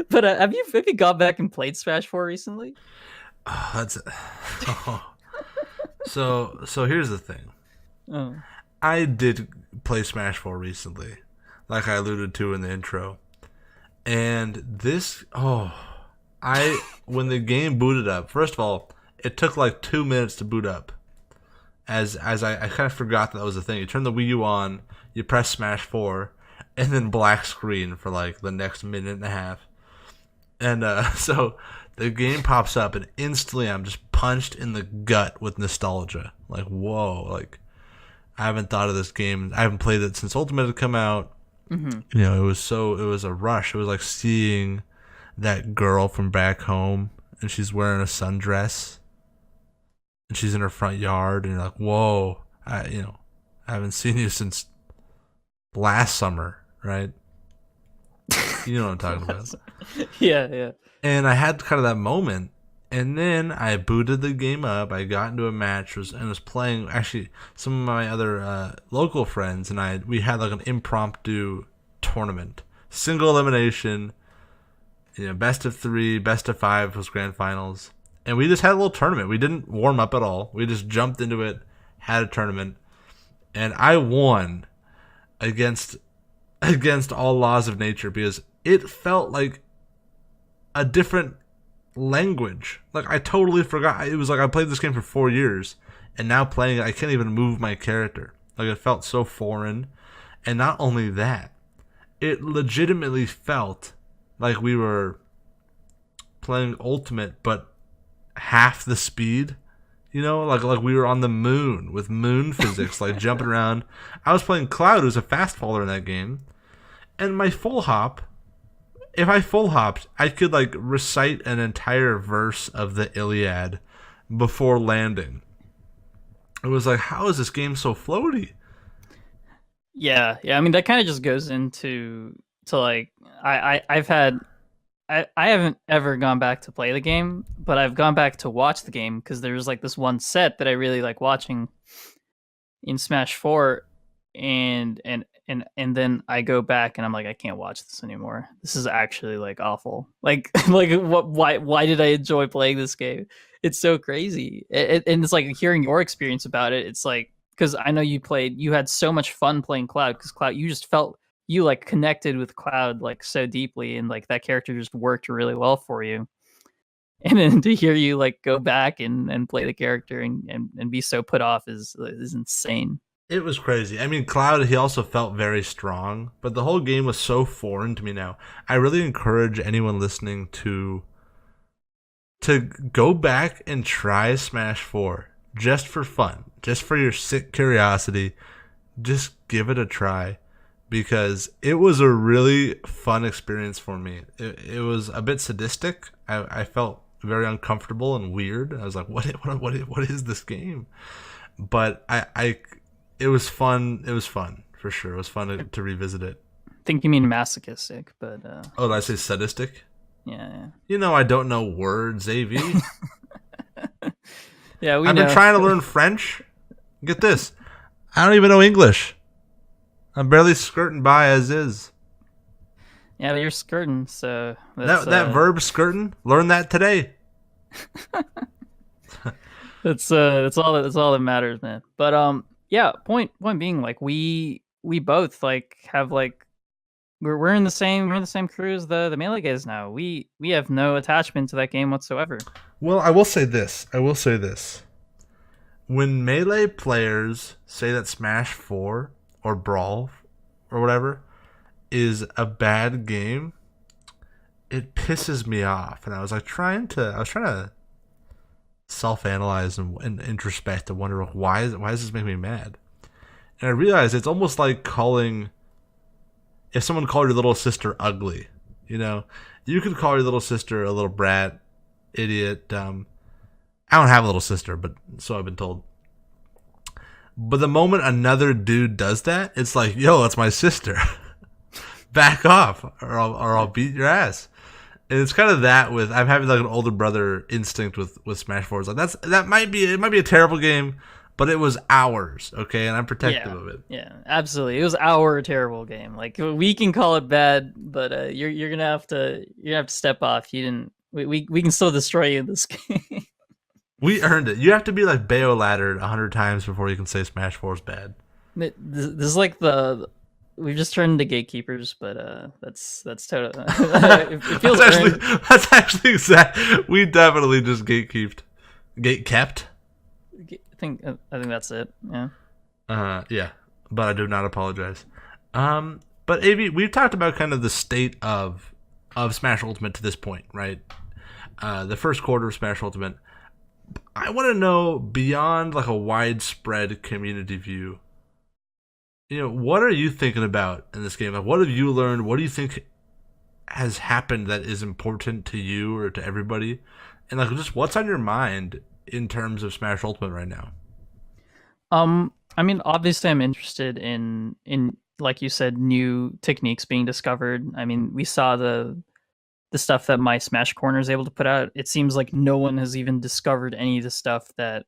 but have you gone back and played Smash 4 recently? That's so. Here's the thing. Oh, I did play Smash 4 recently, like I alluded to in the intro. And when the game booted up, first of all, it took like 2 minutes to boot up. As I kind of forgot that was a thing. You turn the Wii U on, you press Smash 4, and then black screen for like the next minute and a half. And so the game pops up, and instantly I'm just punched in the gut with nostalgia. Like, whoa, like I haven't thought of this game. I haven't played it since Ultimate had come out. mm-hmm. It was a rush. It was like seeing that girl from back home, and she's wearing a sundress, and she's in her front yard, and you're like, whoa, I haven't seen you since last summer, right? You know what I'm talking about. Yeah, yeah. And I had kind of that moment, and then I booted the game up. I got into a match and was playing. Actually, some of my other local friends and we had like an impromptu tournament, single elimination. Best of 3, best of 5 was grand finals, and we just had a little tournament. We didn't warm up at all. We just jumped into it, had a tournament, and I won against all laws of nature because it felt like a different language. Like I totally forgot. It was like I played this game for 4 years, and now playing it, I can't even move my character. Like it felt so foreign, and not only that, it legitimately felt like we were playing Ultimate, but half the speed. Like we were on the moon with moon physics, like jumping around. I was playing Cloud, who's a fast faller in that game, and my full hop. If I full hopped, I could like recite an entire verse of the Iliad before landing. It was like, how is this game so floaty? Yeah, yeah. I mean, that kind of just goes into to like I've had I haven't ever gone back to play the game, but I've gone back to watch the game because there's like this one set that I really like watching in Smash 4, and then I go back and I'm like, I can't watch this anymore. This is actually like awful. Like like what? Why did I enjoy playing this game? It's so crazy, and it's like hearing your experience about it. It's like because I know you had so much fun playing Cloud because Cloud you just felt you like connected with Cloud like so deeply, and like that character just worked really well for you. And then to hear you like go back and play the character and be so put off is insane. It was crazy. I mean, Cloud, he also felt very strong, but the whole game was so foreign to me now. I really encourage anyone listening to go back and try Smash 4 just for fun, just for your sick curiosity. Just give it a try because it was a really fun experience for me. It was a bit sadistic. I felt very uncomfortable and weird. I was like, what is this game? But it was fun. It was fun for sure. It was fun to revisit it. I think you mean masochistic, but Oh, did I say sadistic? Yeah. You know, I don't know words, AV. Yeah, I've been trying to learn French. Get this. I don't even know English. I'm barely skirting by as is. Yeah, but you're skirting, so that verb skirting, learn that today. that's all that matters, man. But yeah, point being, like we both like have like we're in the same crew as the Melee guys now. We have no attachment to that game whatsoever. Well, I will say this. When Melee players say that Smash 4 or Brawl or whatever is a bad game, it pisses me off. And I was trying to self-analyze and introspect and wonder why does this make me mad? And I realized it's almost like if someone called your little sister ugly, you know, you could call your little sister a little brat, idiot, dumb. I don't have a little sister, but so I've been told. But the moment another dude does that, it's like, yo, that's my sister. Back off, or I'll beat your ass. And it's kind of that with I'm having like an older brother instinct with Smash 4. It's like it might be a terrible game, but it was ours, okay, and I'm protective of it. Yeah, absolutely. It was our terrible game. Like we can call it bad, but you're gonna have to step off. You didn't. We can still destroy you in this game. We earned it. You have to be like Bayo laddered 100 times before you can say Smash 4 is bad. This is like we've just turned into gatekeepers, but that's totally. It feels that's actually exact. We definitely just gatekept. I think that's it. Yeah. Yeah, but I do not apologize. But AV, we've talked about kind of the state of Smash Ultimate to this point, right? The first quarter of Smash Ultimate. I want to know, beyond like a widespread community view, you know, what are you thinking about in this game? Like, what have you learned? What do you think has happened that is important to you or to everybody? And like, just what's on your mind in terms of Smash Ultimate right now? I mean, obviously, I'm interested in like you said, new techniques being discovered. I mean, we saw the stuff that my Smash Corner is able to put out. It seems like no one has even discovered any of the stuff that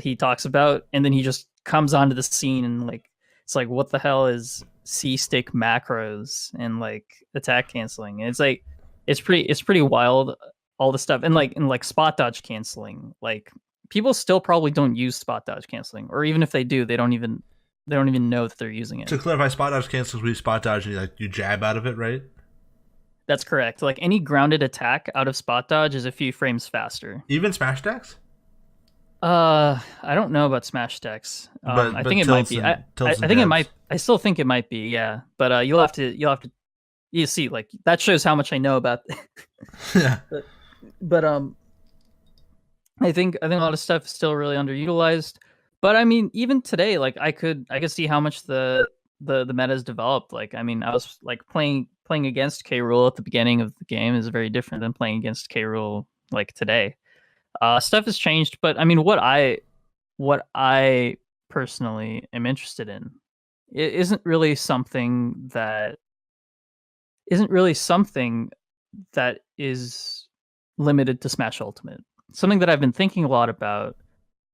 he talks about, and then he just comes onto the scene and like it's like, what the hell is C-stick macros and like attack canceling? And it's like it's pretty wild, all the stuff, and like spot dodge canceling. Like people still probably don't use spot dodge canceling, or even if they do, they don't even know that they're using it. To clarify, spot dodge cancels when you spot dodge and you jab out of it, right? That's correct. Like any grounded attack out of spot dodge is a few frames faster. Even smash attacks? I don't know about smash attacks. I think it might be. I think it might. I still think it might be. Yeah, but you'll have to. You see, like that shows how much I know about. Yeah. But I think a lot of stuff is still really underutilized. But I mean, even today, like I could see how much the meta has developed. Like, I mean, I was like playing against K. Rool at the beginning of the game is very different than playing against K. Rool like today. Stuff has changed, but I mean, what I personally am interested in, it isn't really something that is limited to Smash Ultimate. Something that I've been thinking a lot about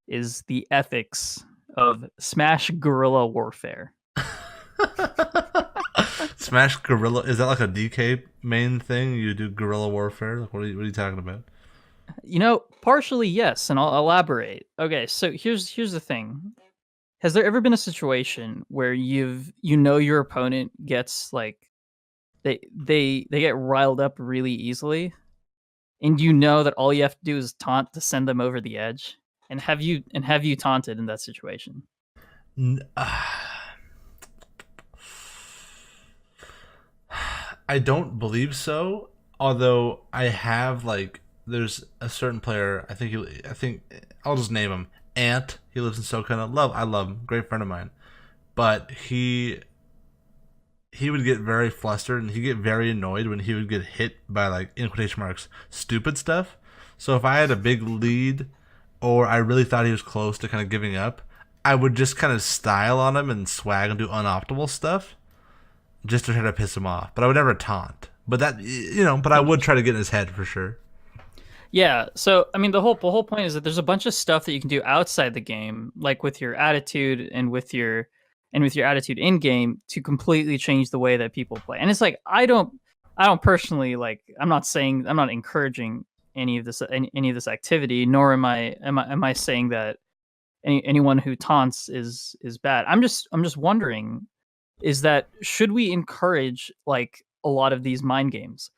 is the ethics of Smash guerrilla warfare. Smash guerrilla, is that like a DK main thing? You do guerrilla warfare? Like, what are you talking about? You know, partially yes, and I'll elaborate. Okay, so here's the thing. has there ever been a situation where your opponent gets like they get riled up really easily, and you know that all you have to do is taunt to send them over the edge? And have you taunted in that situation? N- I don't believe so. Although I have like, there's a certain player. I think I'll just name him Ant. He lives in SoCal. I love him. Great friend of mine. But he would get very flustered and he'd get very annoyed when he would get hit by, like, in quotation marks, stupid stuff. So if I had a big lead or I really thought he was close to kind of giving up, I would just kind of style on him and swag and do unoptimal stuff just to try to piss him off. But I would never taunt. But but I would try to get in his head for sure. Yeah. So I mean, the whole point is that there's a bunch of stuff that you can do outside the game, like with your attitude and with your attitude in game, to completely change the way that people play. And it's like I don't personally like. I'm not encouraging any of this activity, nor am I saying that anyone who taunts is bad. I'm just wondering, is that should we encourage like a lot of these mind games?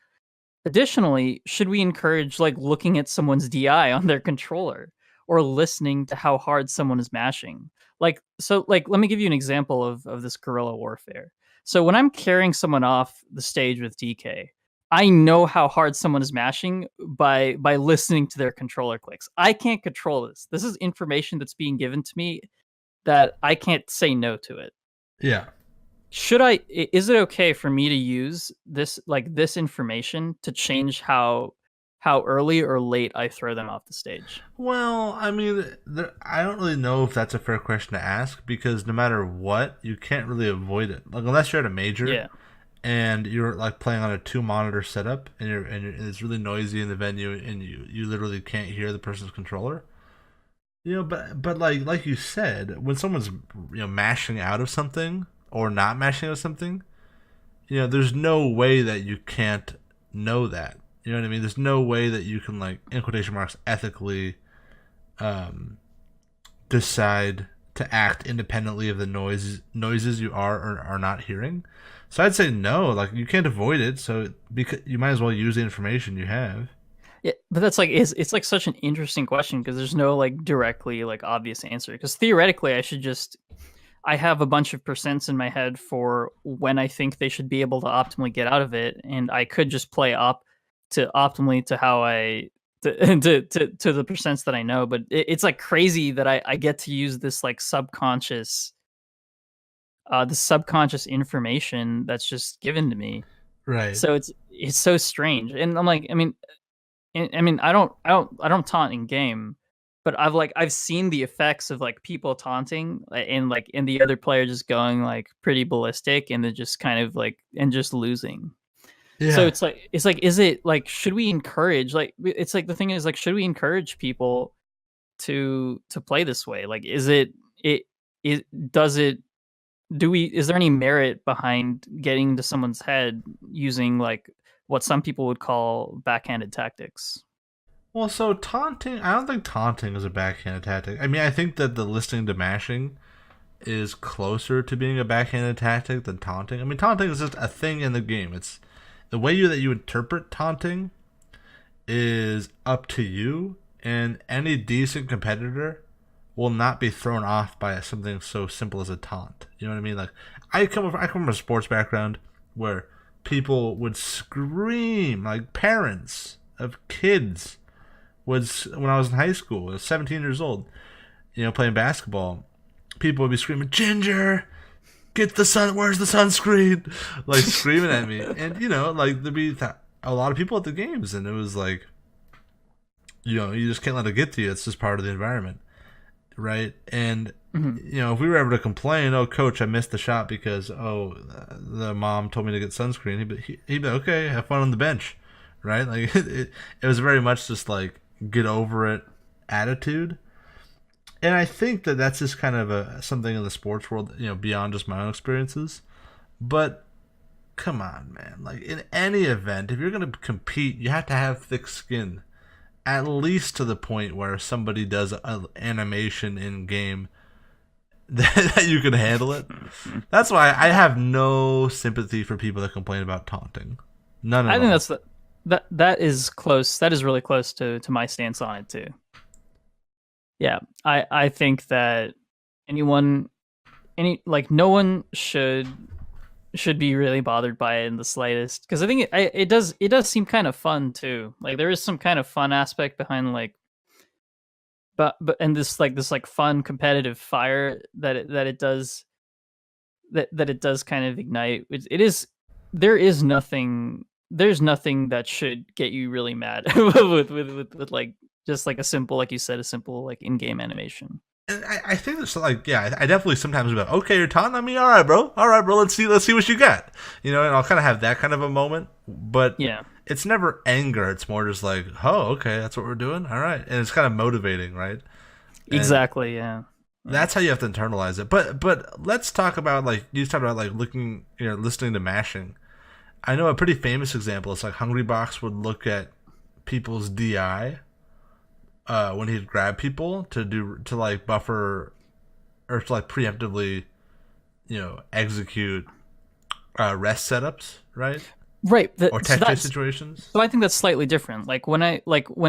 Additionally, should we encourage like looking at someone's DI on their controller or listening to how hard someone is mashing? Like let me give you an example of this guerrilla warfare. So when I'm carrying someone off the stage with DK, I know how hard someone is mashing by listening to their controller clicks. I can't control this. This is information that's being given to me that I can't say no to it. Yeah. Is it okay for me to use this information to change how early or late I throw them off the stage? Well, I mean, I don't really know if that's a fair question to ask because no matter what, you can't really avoid it. Like unless you're at a major, Yeah. and you're like playing on a two monitor setup, and it's really noisy in the venue, and you literally can't hear the person's controller. But like you said, when someone's mashing out of something or not mashing out of something, there's no way that you can't know that. You know what I mean? There's no way that you can, like, in quotation marks, ethically decide to act independently of the noises you are or are not hearing. So I'd say no. Like, you can't avoid it. So because you might as well use the information you have. Yeah, but that's like it's like such an interesting question because there's no like directly like obvious answer. Because theoretically, I have a bunch of percents in my head for when I think they should be able to optimally get out of it, and I could just play up to optimally to how I to the percents that I know. But it's like crazy that I get to use this like subconscious information that's just given to me. Right. So it's so strange, and I'm like, I mean, I don't taunt in game, but I've seen the effects of like people taunting and the other player just going like pretty ballistic and then just kind of like and just losing. So Yeah. it's like is it like should we encourage like it's like the thing is like should we encourage people to play this way? Like it does it do we is there any merit behind getting to someone's head using like what some people would call backhanded tactics? Well, so taunting, I don't think taunting is a backhanded tactic. I mean, I think that the listening to mashing is closer to being a backhanded tactic than taunting. I mean, taunting is just a thing in the game. It's the way that you interpret taunting is up to you, and any decent competitor will not be thrown off by something so simple as a taunt. You know what I mean? Like I come from a sports background where people would scream, like parents of kids was when I was in high school, I was 17 years old, playing basketball. People would be screaming, "Ginger, get the sun, where's the sunscreen?" Like screaming at me. And, like there'd be a lot of people at the games, and it was like, you just can't let it get to you. It's just part of the environment. Right? And, if we were ever to complain, "Oh, coach, I missed the shot because, the mom told me to get sunscreen," he'd be like, "Okay, have fun on the bench." Right? Like, it was very much just like, get over it attitude. And I think that that's just kind of something in the sports world, beyond just my own experiences. But come on, man. Like, in any event, if you're going to compete, you have to have thick skin. At least to the point where somebody does an animation in game that you can handle it. That's why I have no sympathy for people that complain about taunting. None at I all. think that is close. That is really close to my stance on it too. Yeah, I think that no one should be really bothered by it in the slightest, because I think it does seem kind of fun too. Like there is some kind of fun aspect behind like, but and this fun competitive fire that it does kind of ignite. There's nothing that should get you really mad with like just like a simple, like you said, a simple like in-game animation. And I think it's like, yeah, I definitely sometimes be like, okay, you're taunting me, all right, bro, let's see what you got, and I'll kind of have that kind of a moment, but Yeah, it's never anger. It's more just like, oh, okay, that's what we're doing, all right, and it's kind of motivating, right? And exactly. Yeah. that's how you have to internalize it. But let's talk about like you talked about like listening to mashing. I know a pretty famous example. It's like Hungrybox would look at people's DI when he'd grab people to like buffer or to like preemptively, execute rest setups, right? Right. Or tech chase situations. So I think that's slightly different. Like when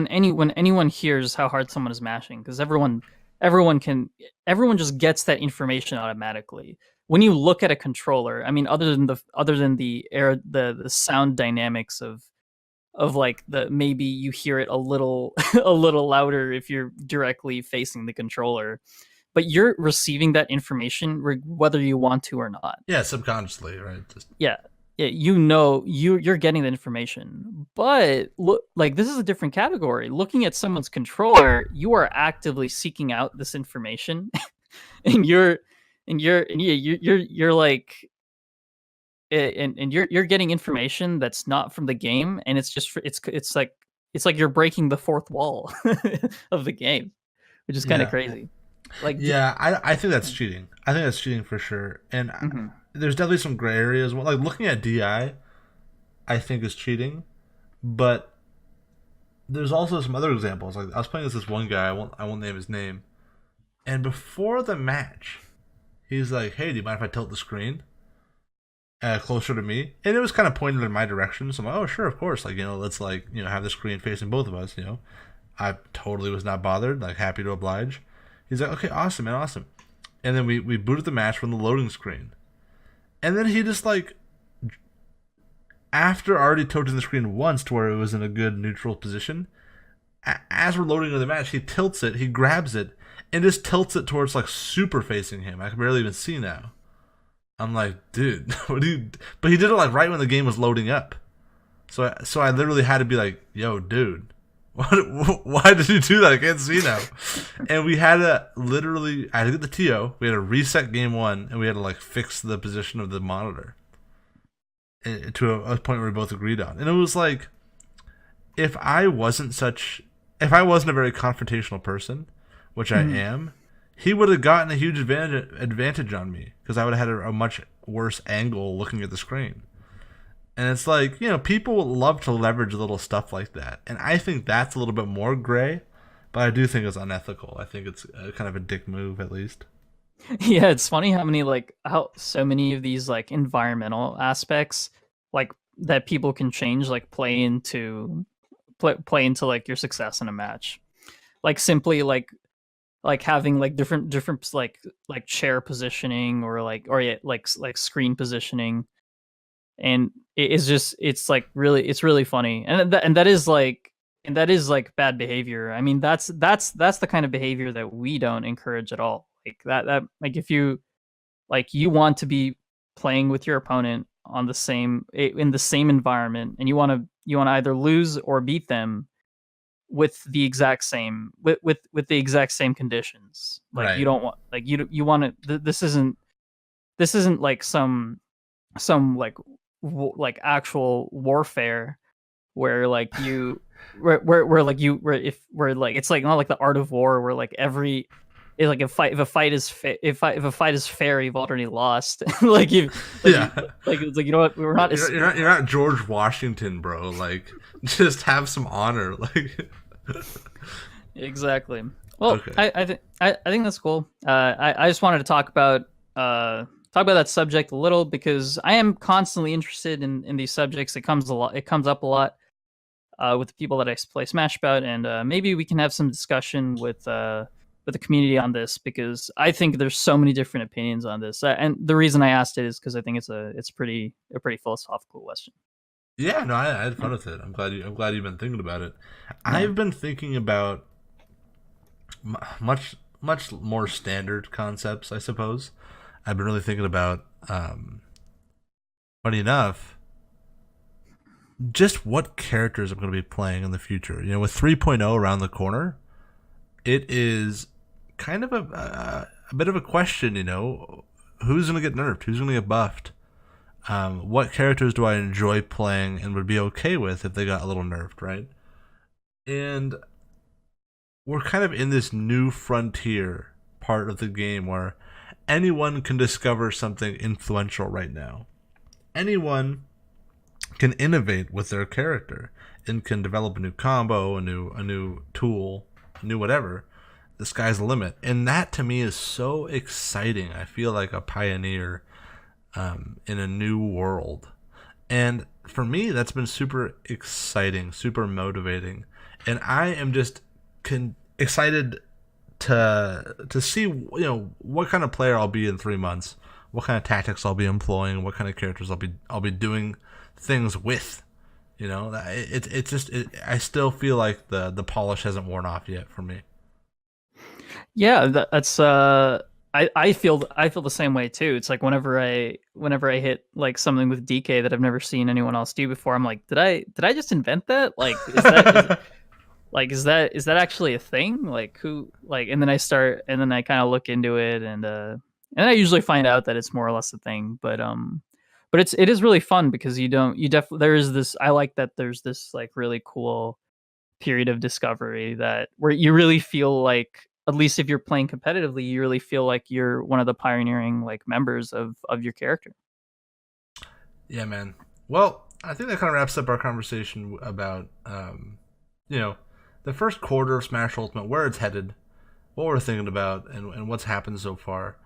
anyone hears how hard someone is mashing, because everyone just gets that information automatically. When you look at a controller, I mean, other than the sound dynamics of like maybe you hear it a little a little louder if you're directly facing the controller, but you're receiving that information whether you want to or not. Yeah, subconsciously, right? Yeah, you're getting that information. But look, like this is a different category. Looking at someone's controller, you are actively seeking out this information, and you're like, and you're getting information that's not from the game, and it's like you're breaking the fourth wall of the game, which is kind of crazy. Like, yeah, I think that's cheating. I think that's cheating for sure. And there's definitely some gray areas. Like looking at DI, I think is cheating, but there's also some other examples. Like I was playing with this one guy. I won't name his name. And before the match, he's like, "Hey, do you mind if I tilt the screen closer to me?" And it was kind of pointed in my direction. So I'm like, "Oh, sure, of course." Like let's have the screen facing both of us. I totally was not bothered. Like happy to oblige. He's like, "Okay, awesome, man, awesome." And then we booted the match from the loading screen. And then he just like, after already tilting the screen once to where it was in a good neutral position, as we're loading into the match, he tilts it, he grabs it, and just tilts it towards like super facing him. I can barely even see now. I'm like, dude, what do you? But he did it like right when the game was loading up. So I literally had to be like, yo, dude, why did you do that? I can't see now. And we had to literally, I had to get the TO, we had to reset game one, and we had to like fix the position of the monitor to a point where we both agreed on. And it was like, if I wasn't a very confrontational person, which I am, he would have gotten a huge advantage on me because I would have had a much worse angle looking at the screen. And it's like, people love to leverage little stuff like that. And I think that's a little bit more gray, but I do think it's unethical. I think it's kind of a dick move, at least. Yeah, it's funny how so many of these like environmental aspects like that people can change like play into like your success in a match. Like simply like having like different like chair positioning or screen positioning. And it's really funny, and that is like bad behavior. I mean, that's the kind of behavior that we don't encourage at all. Like that like if you want to be playing with your opponent in the same environment, and you want to either lose or beat them with the exact same with the exact same conditions. Like right. You don't want you want to. This isn't like some like actual warfare where like you where it's like not like the art of war where like if a fight is fair, you've already lost. It's like, you know what, we're not you're not George Washington, bro. Like just have some honor. Like exactly. Well, Okay. I think that's cool. I just wanted to talk about that subject a little because I am constantly interested in these subjects. It comes up a lot with the people that I play Smash about, and maybe we can have some discussion with the community on this because I think there's so many different opinions on this. And the reason I asked it is because I think it's a pretty philosophical question. Yeah, no, I had Yeah. fun with it. I'm glad you've been thinking about it. Yeah. I've been thinking about much more standard concepts, I suppose. I've been really thinking about, funny enough, just what characters I'm going to be playing in the future. You know, with 3.0 around the corner, it is kind of a bit of a question. You know, who's going to get nerfed? Who's going to get buffed? What characters do I enjoy playing and would be okay with if they got a little nerfed, right? And we're kind of in this new frontier part of the game where anyone can discover something influential right now. Anyone can innovate with their character and can develop a new combo, a new tool, a new whatever. The sky's the limit, and that to me is so exciting. I feel like a pioneer in a new world, and for me, that's been super exciting, super motivating, and I am just excited to see what kind of player I'll be in 3 months, what kind of tactics I'll be employing, what kind of characters I'll be doing things with. You know, it's just I still feel like the polish hasn't worn off yet for me. Yeah, that's I feel the same way too. It's like whenever I hit like something with DK that I've never seen anyone else do before, I'm like, did I just invent that? Like, is that actually a thing? Like who like and then I kind of look into it and I usually find out that it's more or less a thing. But it is really fun because you definitely there is this I like that there's this like really cool period of discovery that where you really feel like at least if you're playing competitively, you really feel like you're one of the pioneering like members of your character. Yeah, man. Well, I think that kind of wraps up our conversation about you know the first quarter of Smash Ultimate, where it's headed, what we're thinking about, and what's happened so far.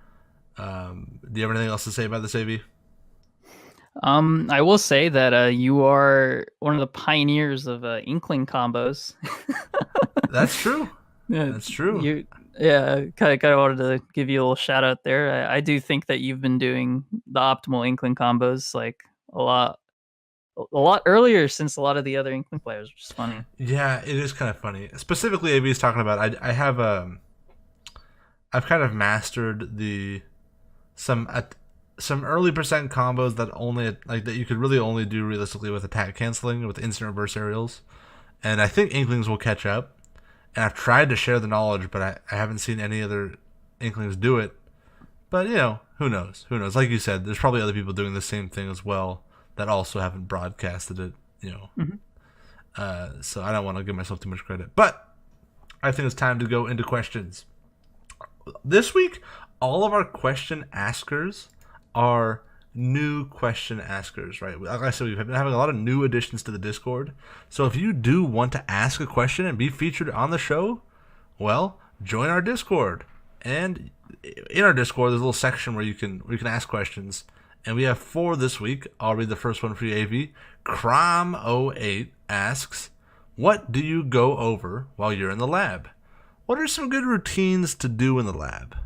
Do you have anything else to say about this, AV? I will say that you are one of the pioneers of Inkling combos. That's true. Yeah, That's true. you yeah, kind of wanted to give you a little shout out there. I do think that you've been doing the optimal Inkling combos like a lot a lot earlier since a lot of the other Inkling players, which is funny. Yeah, it is kind of funny. Specifically, AV is talking about. I have I've kind of mastered the some some early percent combos that only like that you could really only do realistically with attack canceling with instant reverse aerials, and I think Inklings will catch up. And I've tried to share the knowledge, but I haven't seen any other Inklings do it. But you know, who knows? Who knows? Like you said, there's probably other people doing the same thing as well that also haven't broadcasted it. You know, Mhm. so I don't want to give myself too much credit. But I think it's time to go into questions. This week, all of our question askers are new question askers, right? Like I said, we've been having a lot of new additions to the Discord. So if you do want to ask a question and be featured on the show, well, join our Discord. And in our Discord, there's a little section where you can ask questions. And we have 4 this week. I'll read the first one for you, AV. Crom08 asks, what do you go over while you're in the lab? What are some good routines to do in the lab?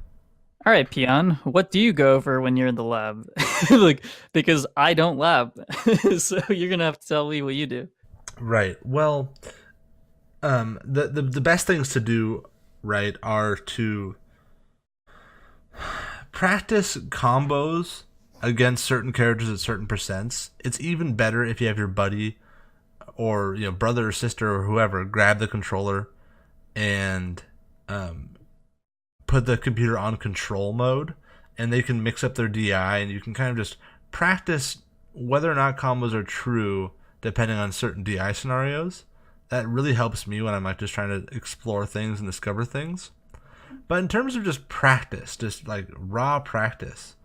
All right, Peon, what do you go over when you're in the lab? Like because I don't lab, so you're gonna have to tell me what you do. Right. Well, the best things to do, right, are to practice combos against certain characters at certain percents. It's even better if you have your buddy or brother or sister or whoever grab the controller and put the computer on control mode, and they can mix up their DI, and you can kind of just practice whether or not combos are true depending on certain DI scenarios. That really helps me when I'm like just trying to explore things and discover things. But in terms of just practice, just like raw practice,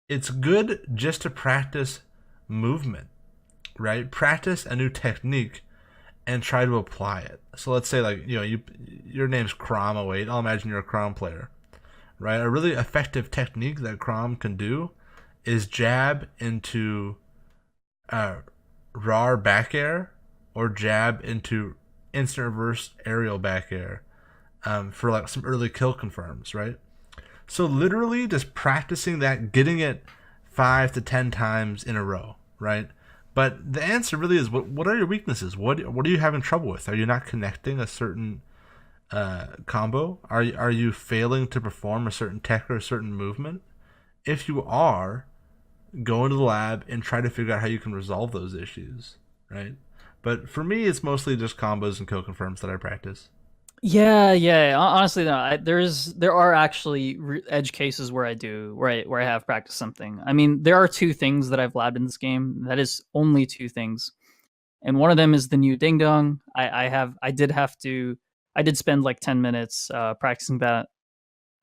it's good just to practice movement, right? Practice a new technique and try to apply it. So let's say like your name's Crom. Oh wait, I'll imagine you're a Crom player, right? A really effective technique that Crom can do is jab into RAR back air or jab into instant reverse aerial back air for like some early kill confirms, right? So literally just practicing that, getting it 5 to 10 times in a row, right? But the answer really is what are your weaknesses? What are you having trouble with? Are you not connecting a certain combo? Are you failing to perform a certain tech or a certain movement? If you are, go into the lab and try to figure out how you can resolve those issues, right? But for me, it's mostly just combos and kill confirms that I practice. Yeah. Honestly, no, there are actually edge cases where I have practiced something. I mean, there are two things that I've labbed in this game. That is only two things, and one of them is the new Ding Dong. I did spend like 10 minutes practicing that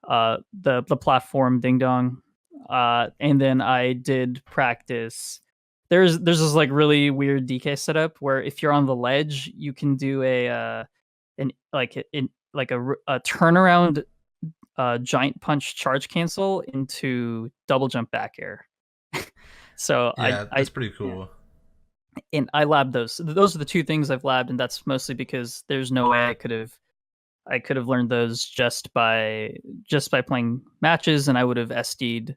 the platform Ding Dong, and then I did practice. There's this like really weird DK setup where if you're on the ledge, you can do a turnaround giant punch charge cancel into double jump back air. So Yeah, I that's pretty yeah. cool. And I labbed those. Those are the two things I've labbed, and that's mostly because there's no way I could have learned those just by playing matches, and I would have SD'd.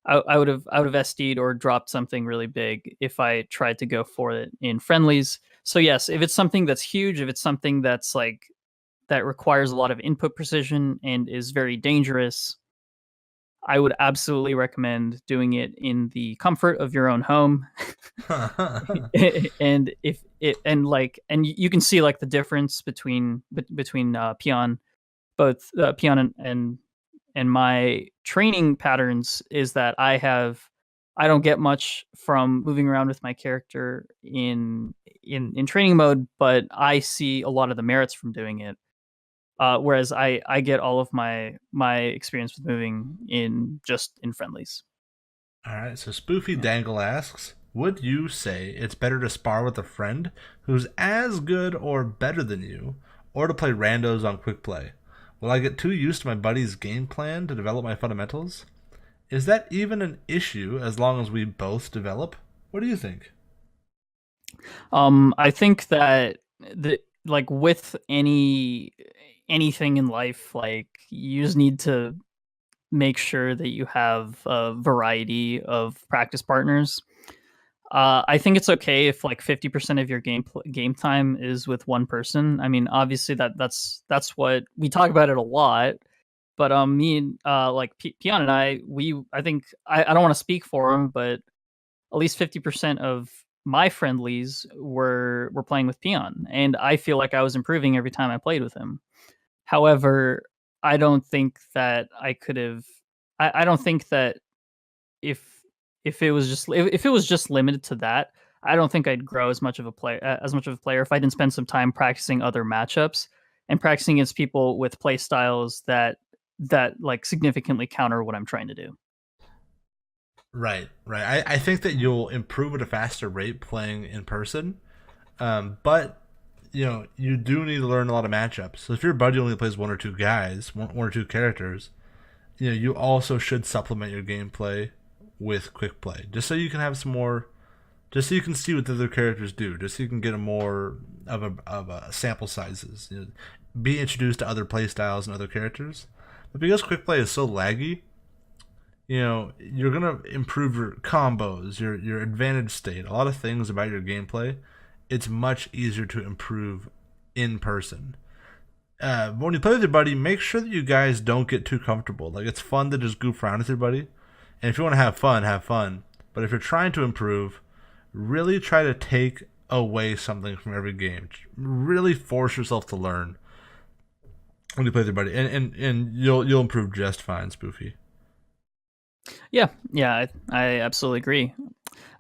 I would have SD'd or dropped something really big if I tried to go for it in friendlies. So yes, if it's something that's huge, if it's something that's like that requires a lot of input precision and is very dangerous, I would absolutely recommend doing it in the comfort of your own home. And if it and you can see like the difference between Peon, both Peon and my training patterns is that I don't get much from moving around with my character in training mode, but I see a lot of the merits from doing it. Whereas I get all of my experience with moving in friendlies. All right, so Spoofy Dangle asks, would you say it's better to spar with a friend who's as good or better than you, or to play randos on quick play? Will I get too used to my buddy's game plan to develop my fundamentals? Is that even an issue as long as we both develop? What do you think? I think that the like with anything in life, like you just need to make sure that you have a variety of practice partners. I think it's okay if like 50% of your game time is with one person. I mean, obviously that's what we talk about it a lot. But me and like Peon and I think I don't want to speak for him, but at least 50% of my friendlies were playing with Peon, and I feel like I was improving every time I played with him. However, I don't think that I could have. I don't think that if if it was just limited to that, I don't think I'd grow as much of a player if I didn't spend some time practicing other matchups and practicing against people with play styles that like significantly counter what I'm trying to do. Right. I think that you'll improve at a faster rate playing in person, but you do need to learn a lot of matchups. So if your buddy only plays one or two guys, one or two characters, you also should supplement your gameplay with quick play, just so you can have some more, just so you can see what the other characters do, just so you can get a more of a sample sizes, be introduced to other play styles and other characters. But because quick play is so laggy, you're gonna improve your combos, your advantage state, a lot of things about your gameplay. It's much easier to improve in person. When you play with your buddy, make sure that you guys don't get too comfortable. Like, it's fun to just goof around with your buddy, and if you want to have fun, have fun. But if you're trying to improve, really try to take away something from every game. Really force yourself to learn when you play with your buddy, and you'll improve just fine, Spoofy. Yeah, I absolutely agree.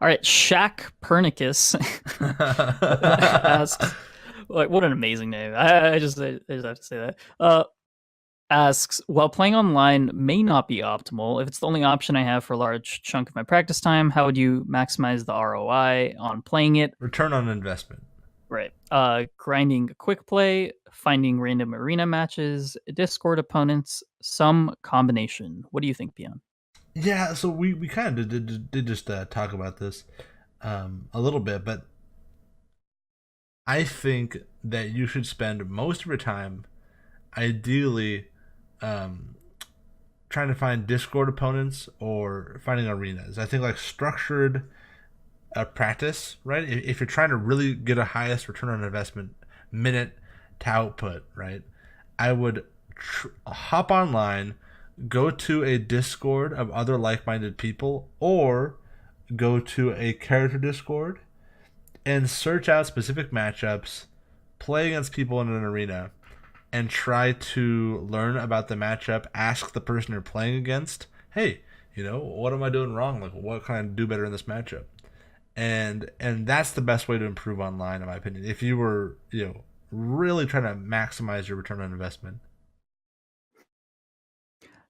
All right, Shaq Pernicus asks, like, what an amazing name. I just have to say that. Asks, while playing online may not be optimal, if it's the only option I have for a large chunk of my practice time, how would you maximize the ROI on playing it? Return on investment. Right. Grinding quick play, finding random arena matches, Discord opponents, some combination. What do you think, Peon? Yeah, so we kind of did just talk about this a little bit, but I think that you should spend most of your time, ideally, um, trying to find Discord opponents or finding arenas. I think like structured practice, right? If you're trying to really get a highest return on investment minute to output, right? I would hop online, go to a Discord of other like-minded people, or go to a character Discord and search out specific matchups, play against people in an arena, and try to learn about the matchup. Ask the person you're playing against, hey, what am I doing wrong? Like, what can I do better in this matchup? And that's the best way to improve online, in my opinion. If you were, really trying to maximize your return on investment.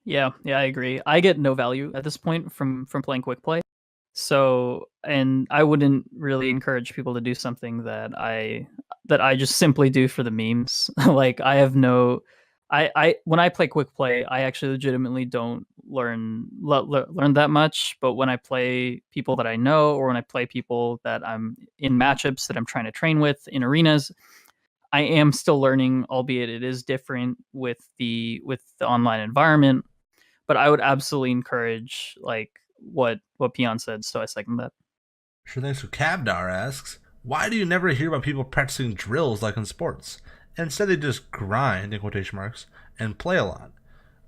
Yeah, I agree. I get no value at this point from playing quick play. So, and I wouldn't really encourage people to do something that I just simply do for the memes. Like I have no I when I play quick play, I actually legitimately don't learn that much, but when I play people that I know or when I play people that I'm in matchups that I'm trying to train with in arenas, I am still learning, albeit it is different with the online environment. But I would absolutely encourage like what Peon said, so I second that. Sure thing. So Cavdar asks, why do you never hear about people practicing drills like in sports? Instead, they just grind, in quotation marks, and play a lot.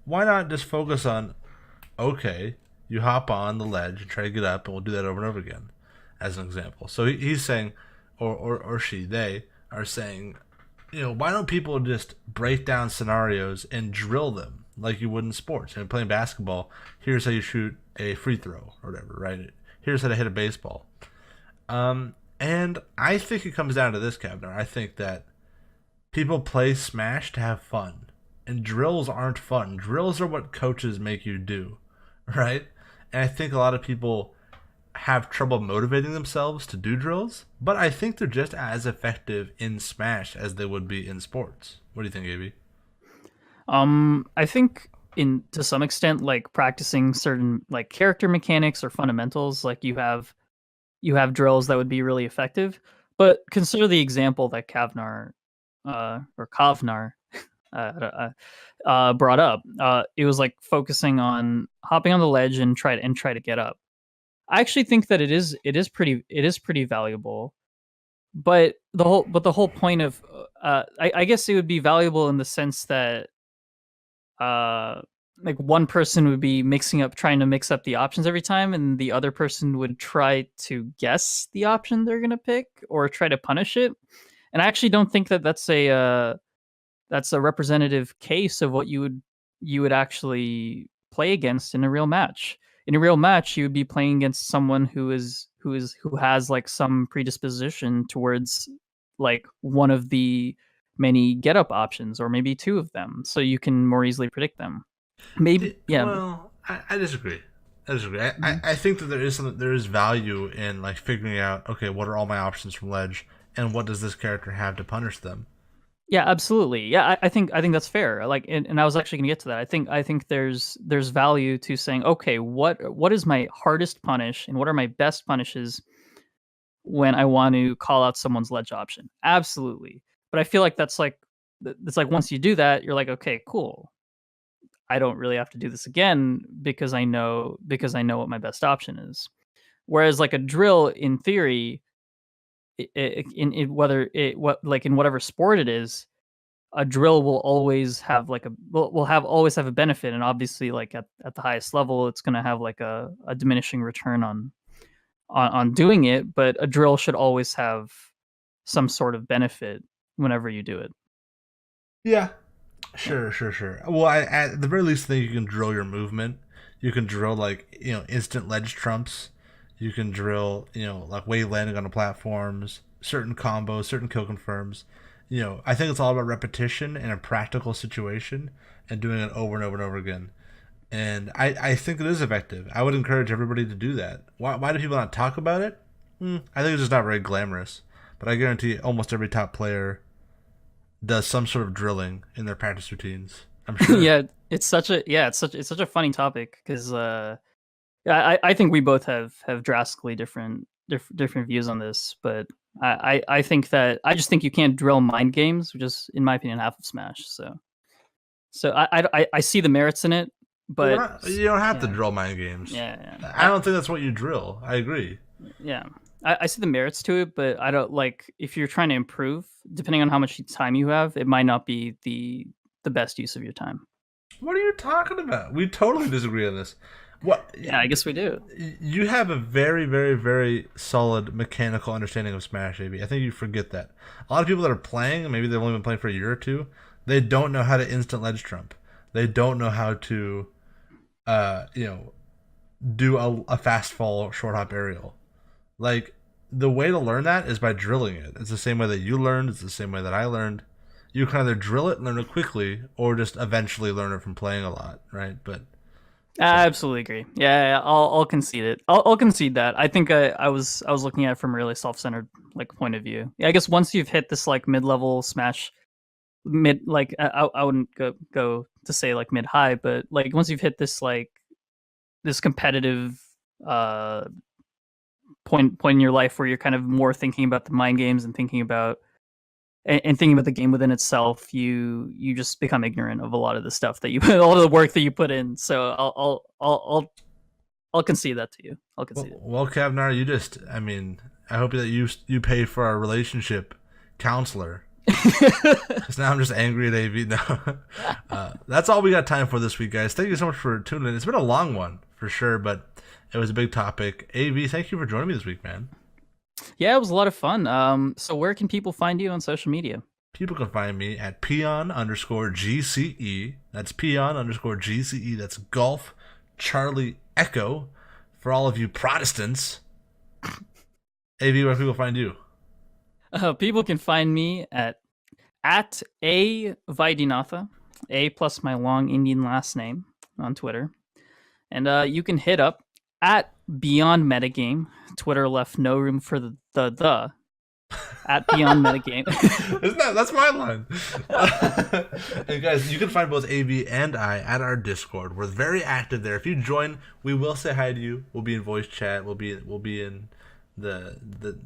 Why not just focus on, okay, you hop on the ledge and try to get up, and we'll do that over and over again, as an example. So he's saying, or she, they are saying, why don't people just break down scenarios and drill them like you would in sports? And playing basketball, here's how you shoot a free throw or whatever, right? Here's how to hit a baseball. And I think it comes down to this, Kavner. I think that people play Smash to have fun, and drills aren't fun. Drills are what coaches make you do, right? And I think a lot of people have trouble motivating themselves to do drills, but I think they're just as effective in Smash as they would be in sports. What do you think, AB? I think in to some extent, like practicing certain like character mechanics or fundamentals, like you have drills that would be really effective. But consider the example that Kavnar or Kavnar brought up. It was like focusing on hopping on the ledge and try to get up. I actually think that it is pretty valuable. But the whole point of I guess it would be valuable in the sense that uh like one person would be trying to mix up the options every time, and the other person would try to guess the option they're gonna pick or try to punish it. And I actually don't think that that's a representative case of what you would actually play against in a real match. In a real match, you would be playing against someone who has like some predisposition towards like one of the many get up options or maybe two of them, so you can more easily predict them. Maybe, yeah. Well, I disagree. I disagree. Mhm. I think that there is value in like figuring out, okay, what are all my options from ledge, and what does this character have to punish them? Yeah, absolutely. Yeah, I think that's fair. Like, and I was actually going to get to that. I think there's value to saying, okay, what is my hardest punish, and what are my best punishes when I want to call out someone's ledge option. Absolutely. But I feel like it's like once you do that, you're like, okay, cool. I don't really have to do this again because I know what my best option is. Whereas like a drill, in theory, in whether it what like in whatever sport it is, a drill will always have like will have always have a benefit, and obviously like at the highest level, it's going to have like a diminishing return on doing it. But a drill should always have some sort of benefit whenever you do it. Yeah, Yeah. sure. Well, at the very least, I think you can drill your movement. You can drill like instant ledge trumps. You can drill like wave landing on the platforms, certain combos, certain kill confirms. I think it's all about repetition in a practical situation and doing it over and over and over again. And I think it is effective. I would encourage everybody to do that. Why do people not talk about it? I think it's just not very glamorous. but I guarantee almost every top player does some sort of drilling in their practice routines. I'm sure. It's such a funny topic because I think we both have drastically different views on this, but I think that I just think you can't drill mind games, which is in my opinion half of Smash. So I see the merits in it, but you don't have to drill mind games. Yeah. I don't think that's what you drill. I agree. Yeah. I see the merits to it, but I don't like if you're trying to improve, depending on how much time you have, it might not be the best use of your time. What are you talking about? We totally disagree on this. What? Yeah, I guess we do. You have a very, very, very solid mechanical understanding of Smash, AB. I think you forget that. A lot of people that are playing, maybe they've only been playing for a year or two, they don't know how to instant ledge trump. They don't know how to, do a fast fall short hop aerial. Like, the way to learn that is by drilling it. It's the same way that you learned. It's the same way that I learned. You can either drill it, learn it quickly, or just eventually learn it from playing a lot, right? But I absolutely agree. Yeah, I'll concede it. I'll concede that. I think I was looking at it from a really self-centered point of view. Yeah, I guess once you've hit this mid-level Smash, I wouldn't go to say mid-high, but once you've hit this this competitive point in your life where you're kind of more thinking about the mind games and thinking about the game within itself, you just become ignorant of a lot of the stuff that all of the work that you put in. So I'll concede that to you. I'll concede it. Well, Kavnar, I hope that you pay for our relationship counselor. Because now I'm just angry at AV. No, that's all we got time for this week, guys. Thank you so much for tuning in. It's been a long one for sure, but it was a big topic. AV, thank you for joining me this week, man. Yeah, it was a lot of fun. So where can people find you on social media? People can find me at Peon_GCE. That's Peon_GCE. That's Golf Charlie Echo for all of you Protestants. AV, where can people find you? People can find me at A Vaidyanatha, A plus my long Indian last name on Twitter. And you can hit up at Beyond Metagame. Twitter left no room for the at Beyond Metagame. That's my line. And guys, you can find both AV and I at our Discord. We're very active there. If you join, we will say hi to you. We'll be in voice chat. We'll be in the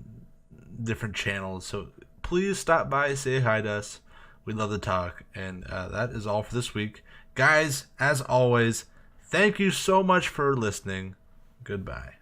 different channels. So please stop by, say hi to us. We'd love to talk. And that is all for this week. Guys, as always, thank you so much for listening. Goodbye.